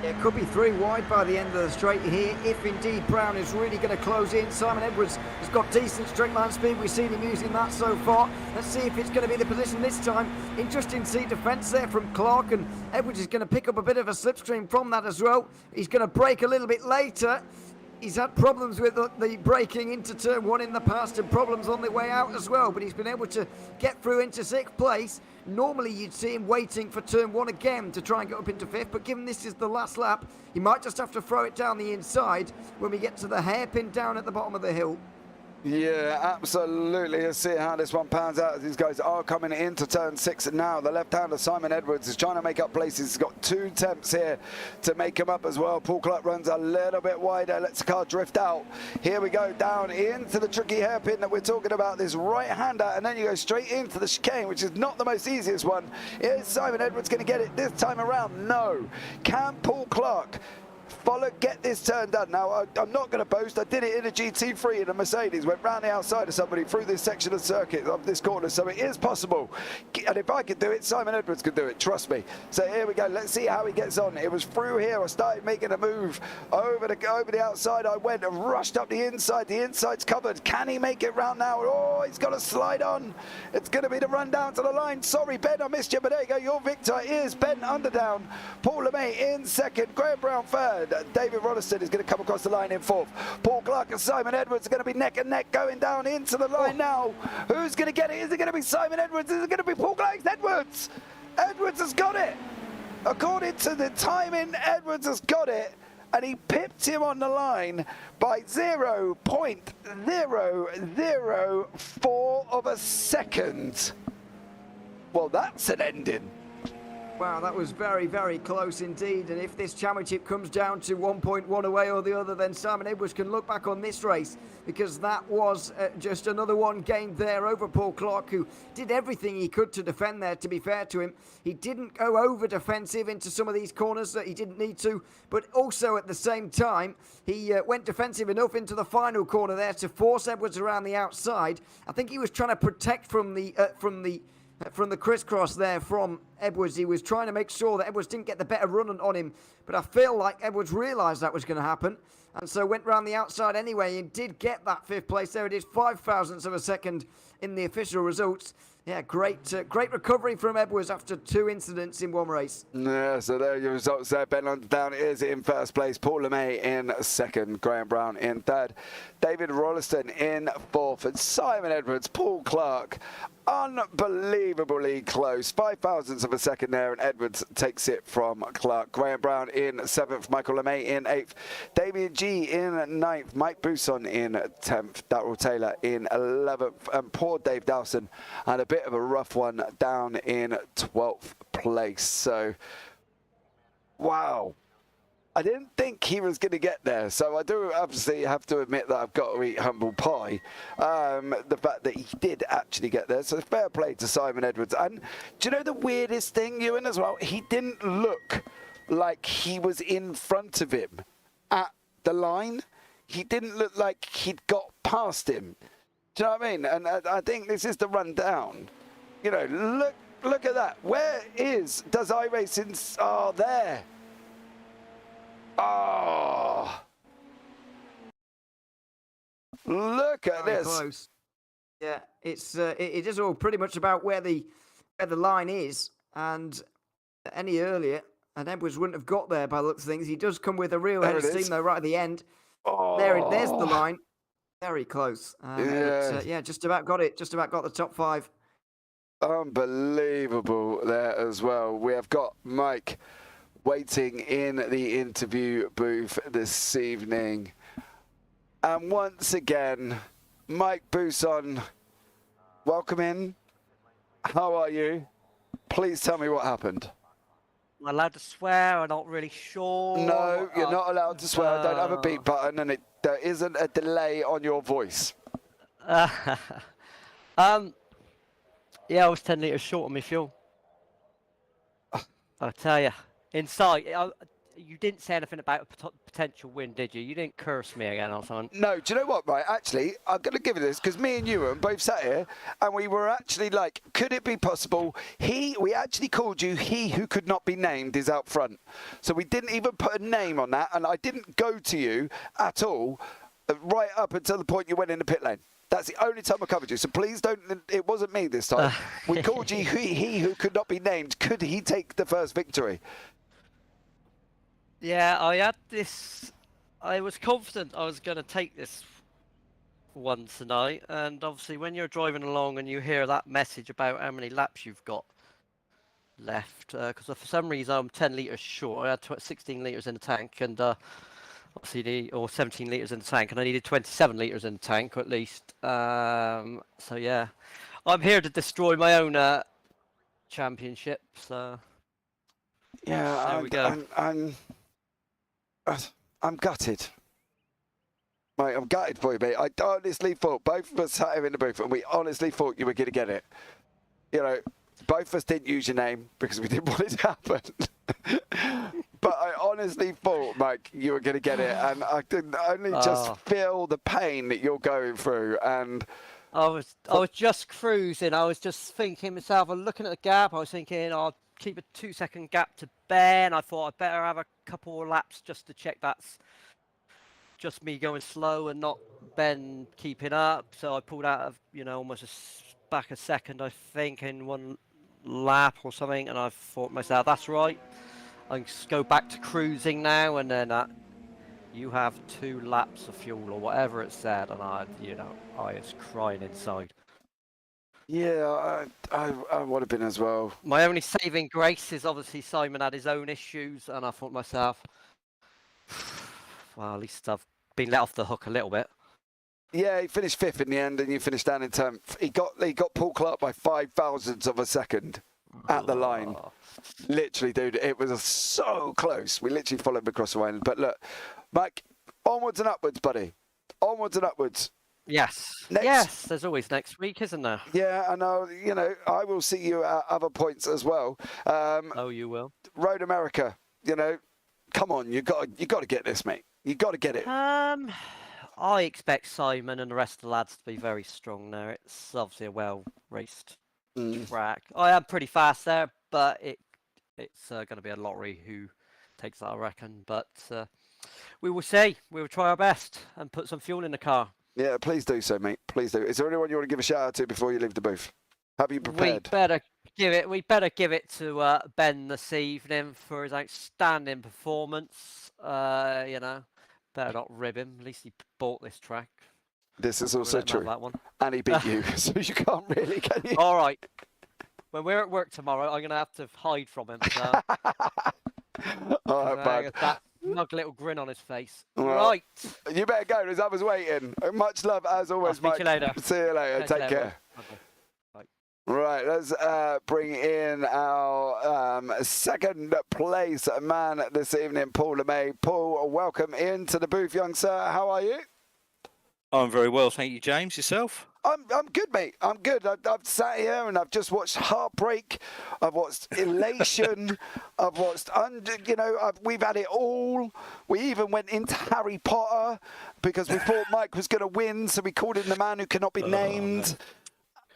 It could be 3 wide by the end of the straight here, if indeed Brown is really going to close in. Simon Edwards has got decent straight line speed. We've seen him using that so far. Let's see if it's going to be the position this time. Interesting to see defence there from Clark, and Edwards is going to pick up a bit of a slipstream from that as well. He's going to brake a little bit later. He's had problems with the braking into turn 1 in the past, and problems on the way out as well, but he's been able to get through into 6th place. Normally you'd see him waiting for turn 1 again to try and get up into 5th, but given this is the last lap, he might just have to throw it down the inside when we get to the hairpin down at the bottom of the hill. Yeah, absolutely. Let's see how this one pans out. These guys are coming into turn 6 now. The left-hander, Simon Edwards, is trying to make up places. He's got 2 attempts here to make him up as well. Paul Clark runs a little bit wider, lets the car drift out. Here we go, down into the tricky hairpin that we're talking about, this right-hander, and then you go straight into the chicane, which is not the most easiest one. Is Simon Edwards going to get it this time around? No. Can Paul Clark get this turn done? Now, I'm not going to boast. I did it in a GT3 in a Mercedes, went round the outside of somebody through this section of circuit of this corner, so it is possible. And if I could do it, Simon Edwards could do it, trust me. So here we go. Let's see how he gets on. It was through here. I started making a move over the outside. I went and rushed up the inside. The inside's covered. Can he make it round now? Oh, he's got to slide on. It's going to be the run down to the line. Sorry, Ben, I missed you, but there you go. Your victor is Ben Underdown. Paul LeMay in second. Graham Brown third. David Rolleston is going to come across the line in fourth. Paul Clark and Simon Edwards are going to be neck and neck going down into the line now. Who's going to get it? Is it going to be Simon Edwards? Is it going to be Paul Clark? It's Edwards! Edwards has got it! According to the timing, Edwards has got it, and he pipped him on the line by 0.004 of a second. Well, that's an ending. Wow, that was very, very close indeed. And if this championship comes down to 1.1 away or the other, then Simon Edwards can look back on this race, because that was just another one gained there over Paul Clark, who did everything he could to defend there, to be fair to him. He didn't go over defensive into some of these corners that he didn't need to, but also at the same time, he went defensive enough into the final corner there to force Edwards around the outside. I think he was trying to protect from the crisscross there from Edwards. He was trying to make sure that Edwards didn't get the better run on him, but I feel like Edwards realised that was going to happen, and so went round the outside anyway and did get that 5th place. There it is, 5 thousandths of a second in the official results. Yeah, great recovery from Edwards after 2 incidents in one race. Yeah, so there are your results there. Ben Underdown is in first place. Paul LeMay in second. Graham Brown in third. David Rolleston in fourth. And Simon Edwards, Paul Clark, unbelievably close. 5 thousandths of a second there, and Edwards takes it from Clark. Graham Brown in 7th. Michael LeMay in 8th. Damien G in 9th. Mike Bousson in 10th. Darrell Taylor in 11th. And poor Dave Dawson had a bit of a rough one down in 12th place. So, wow. I didn't think he was going to get there, so I do obviously have to admit that I've got to eat humble pie. The fact that he did actually get there, so fair play to Simon Edwards. And do you know the weirdest thing, Ewan, as well? He didn't look like he was in front of him at the line. He didn't look like he'd got past him. Do you know what I mean? And I think this is the rundown. You know, look at that. Where does iRacing? Oh, there. Oh, look at very this. Close. Yeah, it is all pretty much about where the line is, and any earlier, and Edwards wouldn't have got there by the looks of things. He does come with a real head of steam though right at the end. Oh. There's the line. Very close. Yeah. Just about got it. Just about got the top 5. Unbelievable there as well. We have got Mike waiting in the interview booth this evening. And once again, Mike Bousson, welcome in. How are you? Please tell me what happened. Am I allowed to swear? I'm not really sure. No, you're not allowed to swear. I don't have a beep button, and there isn't a delay on your voice. Yeah, I was 10 litres short on my fuel. I'll tell you. Inside, you didn't say anything about a potential win, did you? You didn't curse me again or something. No, do you know what, right? Actually, I'm going to give you this, because me and Ewan both sat here, and we were actually like, could it be possible? We actually called you he who could not be named is out front. So we didn't even put a name on that, and I didn't go to you at all right up until the point you went in the pit lane. That's the only time I covered you, so please don't, it wasn't me this time. We called you he who could not be named. Could he take the first victory? Yeah, I was confident I was going to take this one tonight, and obviously when you're driving along and you hear that message about how many laps you've got left, because for some reason I'm 10 litres short. I had 16 litres in the tank, and obviously, or 17 litres in the tank, and I needed 27 litres in the tank at least. So yeah, I'm here to destroy my own championship. So Yeah, there we go. I'm gutted. Mate, I'm gutted for you, mate. I honestly thought, both of us sat here in the booth, and we honestly thought you were going to get it. You know, both of us didn't use your name because we didn't want it to happen. But I honestly thought, Mike, you were going to get it, and I could only just feel the pain that you're going through. And I was just cruising. I was just thinking myself, I'm looking at the gap. I was thinking I'll keep a 2-second gap to Ben. I thought I'd better have a couple of laps just to check that's just me going slow and not Ben keeping up. So I pulled out of, almost back a second, I think, in one lap or something. And I thought to myself, that's right. I can just go back to cruising now. And then you have 2 laps of fuel or whatever it said. And I was crying inside. yeah, I would have been as well. My only saving grace is obviously Simon had his own issues. And I thought to myself, well, at least I've been let off the hook a little bit. Yeah, he finished 5th in the end, and you finished down in 10th. He got Paul Clark by 0.005 of a second at the line. Literally, dude, it was so close. We literally followed him across the line. But look, Mike, onwards and upwards, buddy. Onwards and upwards. Yes. Yes, there's always next week, isn't there? Yeah, I know. I will see you at other points as well. Oh, you will. Road America. Come on, you got to get this, mate. You got to get it. I expect Simon and the rest of the lads to be very strong there. It's obviously a well-raced track. I am pretty fast there, but it's going to be a lottery who takes that, I reckon. But we will see. We will try our best and put some fuel in the car. Yeah, please do so, mate. Please do. Is there anyone you want to give a shout out to before you leave the booth? Have you prepared? We better give it to Ben this evening for his outstanding performance. Better not rib him. At least he bought this track. This is also true. That one. And he beat you, so you can't really, can you? All right. When we're at work tomorrow, I'm going to have to hide from him. So. All right, bud. That smug little grin on his face. Well, right. You better go. There's others waiting. Much love, as always, Mike. See you later. See you later. Take care. Okay. Bye. Right, let's bring in our second place man this evening, Paul LeMay. Paul, welcome into the booth, young sir. How are you? I'm very well, thank you, James. Yourself? I'm good, mate. I'm good. I've sat here and I've just watched Heartbreak. I've watched Elation. I've watched, we've had it all. We even went into Harry Potter because we thought Mike was going to win, so we called him the man who cannot be named.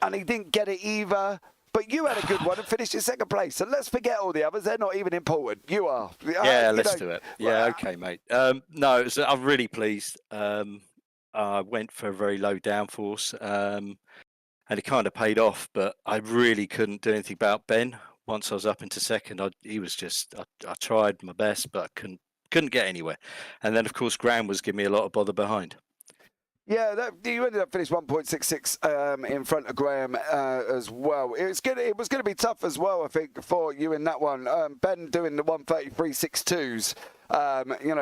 And he didn't get it either. But you had a good one and finished in second place. So let's forget all the others. They're not even important. You are. Yeah, let's do it. Yeah, okay, mate. No, I'm really pleased. I went for a very low downforce, and it kind of paid off. But I really couldn't do anything about Ben. Once I was up into second, I tried my best, but I couldn't get anywhere. And then, of course, Graham was giving me a lot of bother behind. Yeah, you ended up finished 1.66 in front of Graham as well. It was going to be tough as well, I think, for you in that one. Ben doing the 133.62s.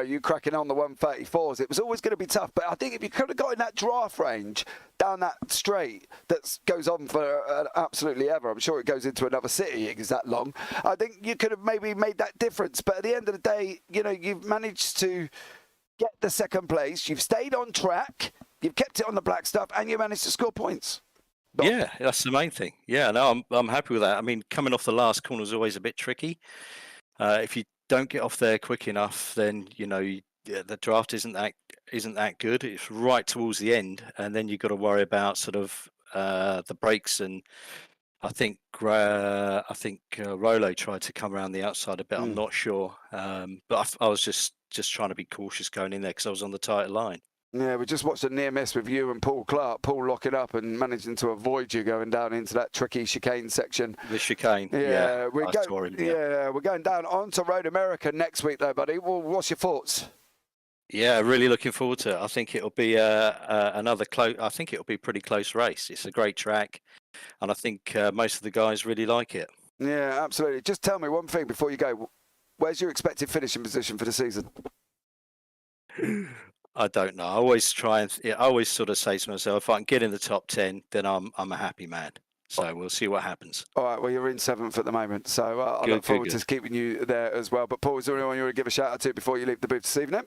You cracking on the 134s. It was always going to be tough, but I think if you could have got in that draft range down that straight that goes on for absolutely ever, I'm sure it goes into another city. It's that long. I think you could have maybe made that difference. But at the end of the day, you've managed to get the second place. You've stayed on track. You've kept it on the black stuff, and you managed to score points. Yeah, that's the main thing. Yeah, no, I'm happy with that. I mean, coming off the last corner is always a bit tricky. If you don't get off there quick enough, then the draft isn't that good. It's right towards the end, and then you've got to worry about sort of the brakes. And I think Rolo tried to come around the outside a bit. I'm not sure, but I was just trying to be cautious going in there because I was on the tighter line. Yeah, we just watched a near miss with you and Paul Clark. Paul locking up and managing to avoid you going down into that tricky chicane section. The chicane, we're going down onto Road America next week, though, buddy. Well, what's your thoughts? Yeah, really looking forward to it. I think it'll be another close. I think it'll be a pretty close race. It's a great track, and I think most of the guys really like it. Yeah, absolutely. Just tell me one thing before you go. Where's your expected finishing position for the season? I don't know. I always try and I always sort of say to myself, if I can get in the top 10, then I'm a happy man. So we'll see what happens. All right, well, you're in 7th at the moment, so I Good, look forward good. to keeping you there as well. But Paul, is there anyone you want to give a shout out to before you leave the booth this evening?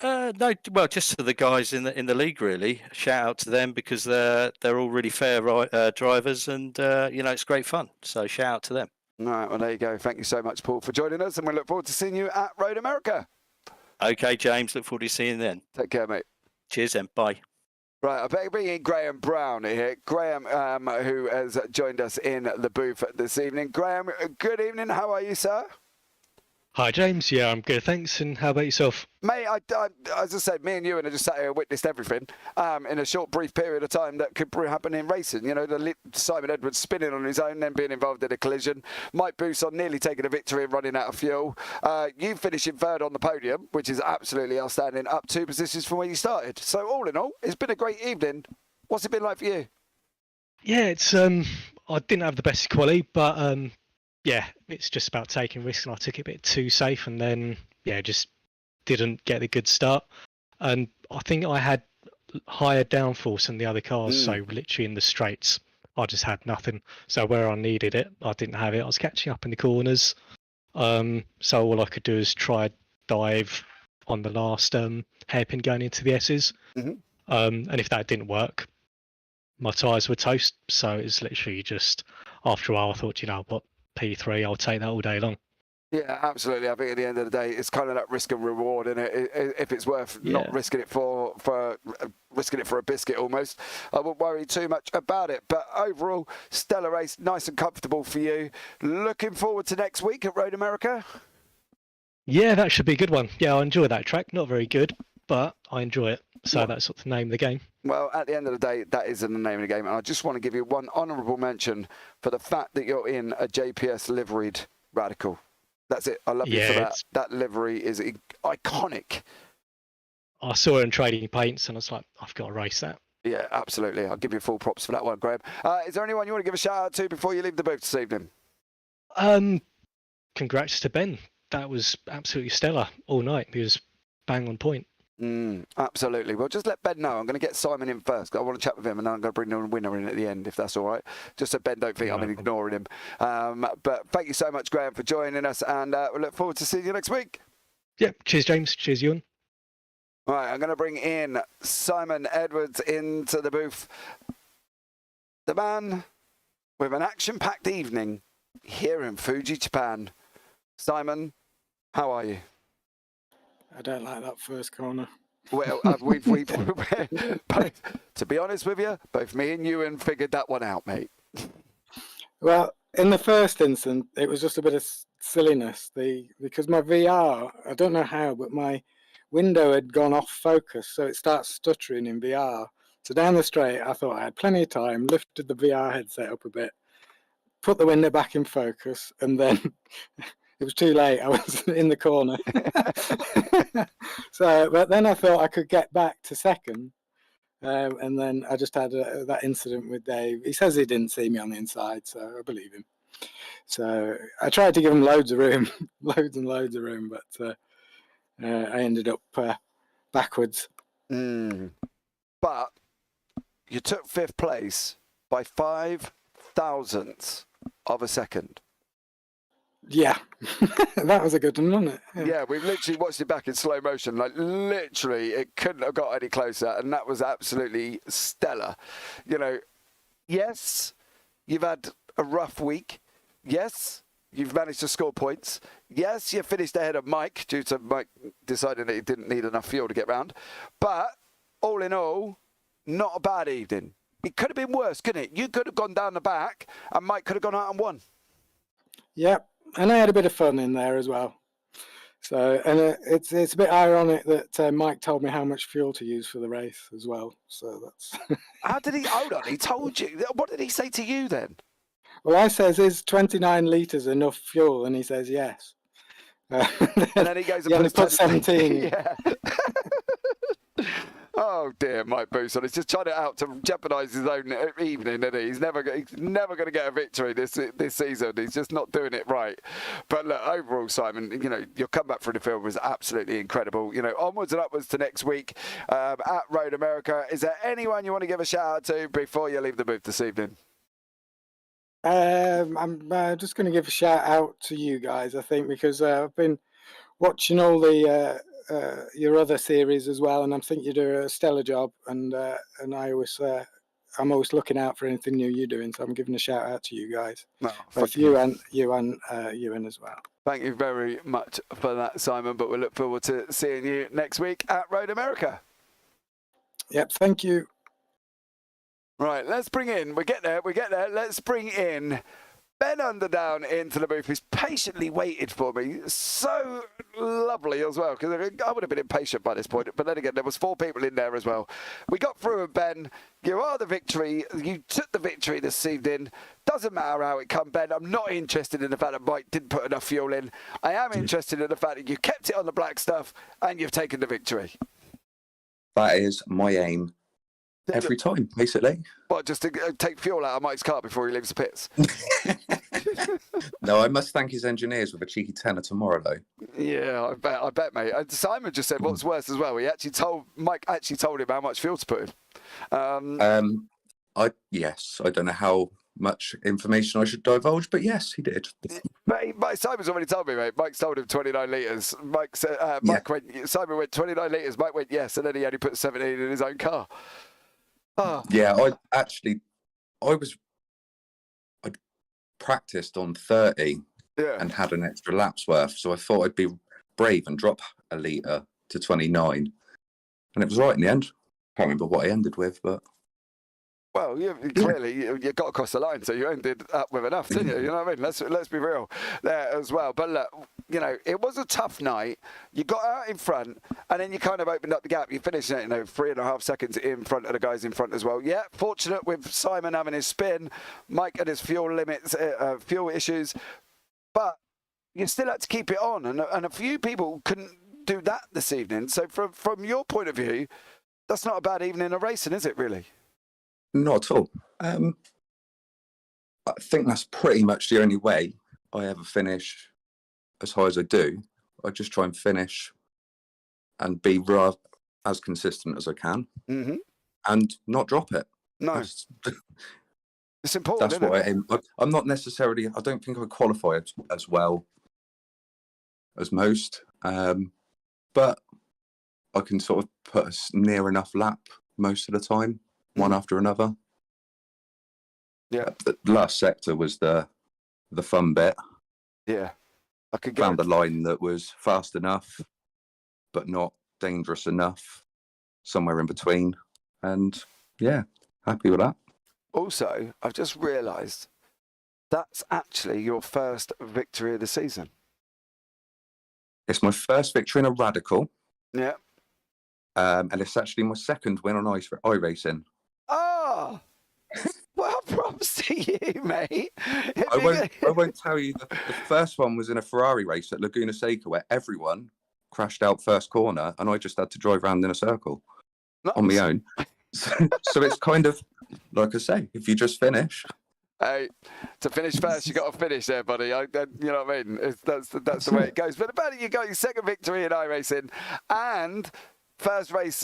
No, well, just to the guys in the league, really. Shout out to them because they're all really fair drivers, and it's great fun. So shout out to them. All right, well, there you go. Thank you so much, Paul, for joining us, and we look forward to seeing you at Road America. Okay, James. Look forward to seeing you then. Take care, mate. Cheers, then. Bye. Right, I better bring in Graham Brown here. Graham, who has joined us in the booth this evening. Graham, good evening. How are you, sir? Hi, James. Yeah, I'm good, thanks. And how about yourself? Mate, as I said, me and Ewan have just sat here and witnessed everything in a short, brief period of time that could happen in racing. You know, Simon Edwards spinning on his own, then being involved in a collision. Mike Bousson nearly taking a victory and running out of fuel. You finishing third on the podium, which is absolutely outstanding, up 2 positions from where you started. So all in all, it's been a great evening. What's it been like for you? Yeah, it's I didn't have the best quality, but yeah, it's just about taking risks, and I took it a bit too safe, and then just didn't get the good start. And I think I had higher downforce than the other cars, so literally in the straights, I just had nothing. So where I needed it, I didn't have it. I was catching up in the corners, so all I could do is try dive on the last hairpin going into the S's, and if that didn't work, my tyres were toast. So it's literally just after a while, I thought, you know what, P3, I'll take that all day long. Yeah, absolutely. I think at the end of the day, it's kind of that risk and reward, and if it's worth not risking it for risking it for a biscuit almost, I wouldn't worry too much about it. But overall, stellar race, nice and comfortable for you. Looking forward to next week at Road America. Yeah, that should be a good one. Yeah, I enjoy that track. Not very good, but I enjoy it. So that's sort of the name of the game. Well, at the end of the day, that is the name of the game. And I just want to give you one honourable mention for the fact that you're in a JPS liveried Radical. That's it. I love you for that. That livery is iconic. I saw it in Trading Paints, and I was like, I've got to race that. Yeah, absolutely. I'll give you full props for that one, Graham. Is there anyone you want to give a shout out to before you leave the booth this evening? Congrats to Ben. That was absolutely stellar all night. He was bang on point. Absolutely. Well, just let Ben know. I'm going to get Simon in first. I want to chat with him, and then I'm going to bring the winner in at the end, if that's all right. Just so Ben don't think I'm ignoring him. But thank you so much, Graham, for joining us, and we look forward to seeing you next week. Yeah. Cheers, James. Cheers, Ewan. All right, I'm going to bring in Simon Edwards into the booth. The man with an action-packed evening here in Fuji, Japan. Simon, how are you? I don't like that first corner. Well, we've both, to be honest with you, both me and Ewan figured that one out, mate. Well, in the first instance, it was just a bit of silliness. Because my VR, I don't know how, but my window had gone off focus, so it starts stuttering in VR. So down the straight, I thought I had plenty of time, lifted the VR headset up a bit, put the window back in focus, and then it was too late. I was in the corner. But then I thought I could get back to second. And then I just had that incident with Dave. He says he didn't see me on the inside, so I believe him. So I tried to give him loads of room, loads and loads of room, but I ended up backwards. But you took 5th place by 5 thousandths of a second. Yeah, that was a good one, wasn't it? Yeah, we've literally watched it back in slow motion. Like, literally, it couldn't have got any closer, and that was absolutely stellar. You know, yes, you've had a rough week. Yes, you've managed to score points. Yes, you finished ahead of Mike due to Mike deciding that he didn't need enough fuel to get round. But all in all, not a bad evening. It could have been worse, couldn't it? You could have gone down the back, and Mike could have gone out and won. Yep. And I had a bit of fun in there as well. So, and it's a bit ironic that Mike told me how much fuel to use for the race as well. So that's. How did he? Hold on, he told you. What did he say to you then? Well, I says, "Is 29 litres enough fuel?" And he says, "Yes." And then he goes and put 17. Yeah. Oh dear, Mike Bousson. He's just trying it out to jeopardise his own evening, isn't he? He's never going to get a victory this season. He's just not doing it right. But look, overall, Simon, your comeback for the field was absolutely incredible. Onwards and upwards to next week at Road America. Is there anyone you want to give a shout out to before you leave the booth this evening? I'm just going to give a shout out to you guys, I think, because I've been watching all the your other series as well, and I think you do a stellar job. And I'm always looking out for anything new you're doing. So I'm giving a shout out to you guys, both you and Ewan as well. Thank you very much for that, Simon. But we look forward to seeing you next week at Road America. Yep, thank you. Right, let's bring in, we get there, let's bring in Ben Underdown into the booth, who's patiently waited for me. So lovely as well, because I would have been impatient by this point, but then again, there was 4 people in there as well. We got through with Ben. You are the victory. You took the victory this evening. Doesn't matter how it come, Ben. I'm not interested in the fact that Mike didn't put enough fuel in. I am interested in the fact that you kept it on the black stuff and you've taken the victory. That is my aim. Every time, basically. What, just to take fuel out of Mike's car before he leaves the pits? No, I must thank his engineers with a cheeky tenner tomorrow, though. Yeah, I bet, mate. And Simon just said what's worse as well. Mike actually told him how much fuel to put in. Yes, I don't know how much information I should divulge, but yes, he did. Mate, Simon's already told me, mate. Mike's told him 29 litres. Simon went 29 litres. Mike went yes, and then he only put 17 in his own car. Oh. Yeah, I practiced on 30 and had an extra lap's worth, so I thought I'd be brave and drop a litre to 29, and it was right in the end. Can't remember what I ended with, but well, clearly you got across the line, so you ended up with enough, didn't you? You know what I mean? Let's be real there as well. But look, it was a tough night. You got out in front, and then you kind of opened up the gap. You finished, 3.5 seconds in front of the guys in front as well. Yeah, fortunate with Simon having his spin, Mike and his fuel limits, fuel issues, but you still had to keep it on, and a few people couldn't do that this evening. So from your point of view, that's not a bad evening of racing, is it really? not at all. I think that's pretty much the only way I ever finish as high as I do. I just try and finish and be as consistent as I can, and not drop it. No, it's important. That's what I aim. I'm not necessarily. I don't think I qualify as well as most, but I can sort of put a near enough lap most of the time, one after another. Yeah, the last sector was the fun bit. Yeah, I could found a line that was fast enough, but not dangerous enough, somewhere in between, and yeah, happy with that. Also, I've just realised that's actually your first victory of the season. It's my first victory in a radical. Yeah. And it's actually my second win on iRacing. Oh! Well, props to you, mate. I won't tell you. The first one was in a Ferrari race at Laguna Seca where everyone crashed out first corner and I just had to drive around in a circle on my own. So it's kind of, like I say, if you just finish. Hey, to finish first, you got to finish there, buddy. You know what I mean? That's the way it goes. But about you got your second victory in iRacing and first race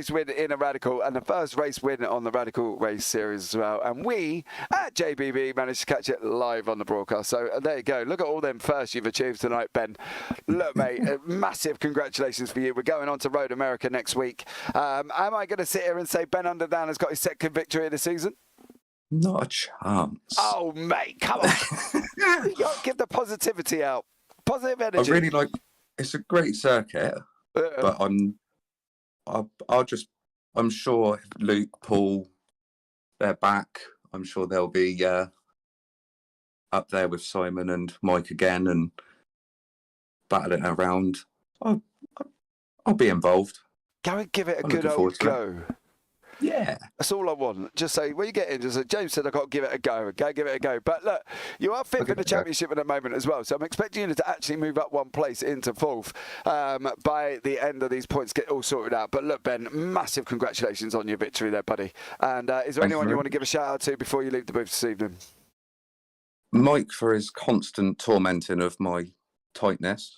win in a Radical and the first race win on the Radical Race Series as well. And we at JPB managed to catch it live on the broadcast. So there you go. Look at all them firsts you've achieved tonight, Ben. Look, mate, massive congratulations for you. We're going on to Road America next week. Am I going to sit here and say Ben Underdown has got his second victory of the season? Not a chance. Oh, mate, come on. You got to give the positivity out. Positive energy. I really like. It's a great circuit, but I'm sure Luke, Paul, they're back. I'm sure they'll be up there with Simon and Mike again and battling around. I'll be involved. Go and give it a good old go. Yeah. That's all I want. Just say, when you get in, just say, James said I've got to give it a go. Go give it a go. But look, you are fifth in the championship at the moment as well. So I'm expecting you to actually move up one place into fourth by the end of these points, get all sorted out. But look, Ben, massive congratulations on your victory there, buddy. And is there anyone you want to give a shout out to before you leave the booth this evening? Mike, for his constant tormenting of my tightness.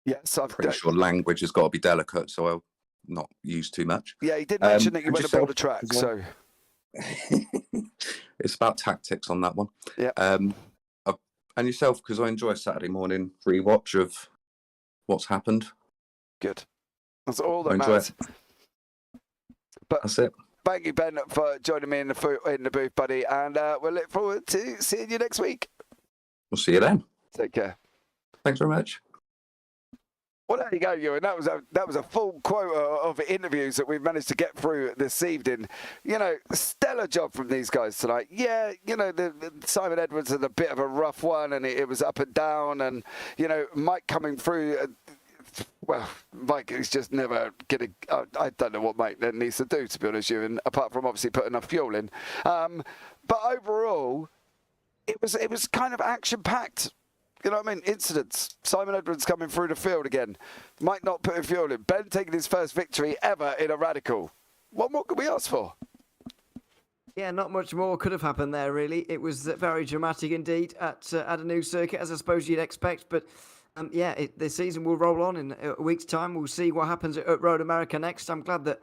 Yes, I'm pretty sure language has got to be delicate, so I'll not use too much. Yeah, he did mention that you went to build a track, so it's about tactics on that one. Yeah. And yourself, because I enjoy a Saturday morning rewatch of what's happened. Good. That's all that matters. But that's it. Thank you, Ben, for joining me in the booth, buddy, and we'll look forward to seeing you next week. We'll see you then. Take care. Thanks very much. Well, there you go, Ewan. That was a full quota of interviews that we've managed to get through this evening. You know, stellar job from these guys tonight. Yeah, you know, the Simon Edwards had a bit of a rough one, and it was up and down, and you know, Mike coming through. Well, Mike is just never getting. I don't know what Mike then needs to do, to be honest, Ewan, apart from obviously putting enough fuel in. But overall, it was kind of action packed. You know what I mean? Incidents. Simon Edwards coming through the field again. Mike not putting fuel in. Ben taking his first victory ever in a Radical. What more could we ask for? Yeah, not much more could have happened there, really. It was very dramatic indeed at a new circuit, as I suppose you'd expect. But yeah, the season will roll on in a week's time. We'll see what happens at Road America next. I'm glad that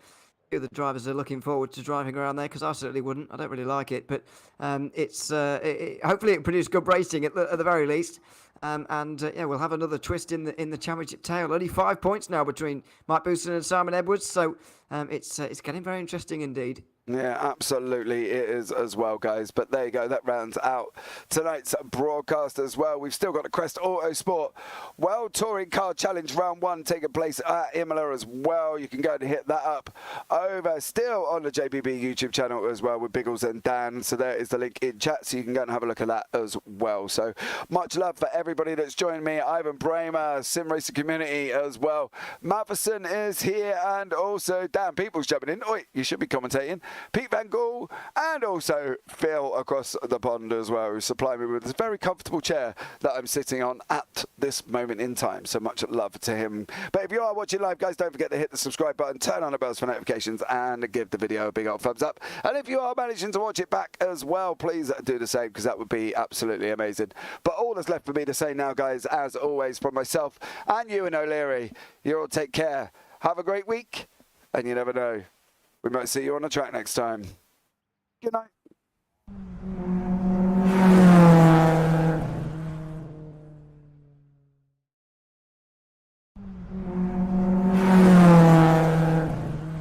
the drivers are looking forward to driving around there, because I certainly wouldn't. I don't really like it, but hopefully it produces good racing at the very least. Yeah, we'll have another twist in the championship tail. Only 5 points now between Mike Booston and Simon Edwards, so it's getting very interesting indeed. Yeah, absolutely it is as well, guys. But there you go. That rounds out tonight's broadcast as well. We've still got the Crest Autosport World Touring Car Challenge Round 1 taking place at Imola as well. You can go and hit that up over still on the JPB YouTube channel as well with Biggles and Dan. So there is the link in chat, so you can go and have a look at that as well. So much love for everybody that's joined me. Ivan Bramer, Sim Racing Community as well. Matheson is here, and also Dan Peoples jumping in. Oi, you should be commentating. Pete Van Gaal, and also Phil across the pond as well, who supplied me with this very comfortable chair that I'm sitting on at this moment in time. So much love to him. But if you are watching live, guys, don't forget to hit the subscribe button, turn on the bells for notifications, and give the video a big old thumbs up. And if you are managing to watch it back as well, please do the same, because that would be absolutely amazing. But all that's left for me to say now, guys, as always, from myself and Ewan O'Leary, you all take care. Have a great week, and you never know, we might see you on the track next time. Good night.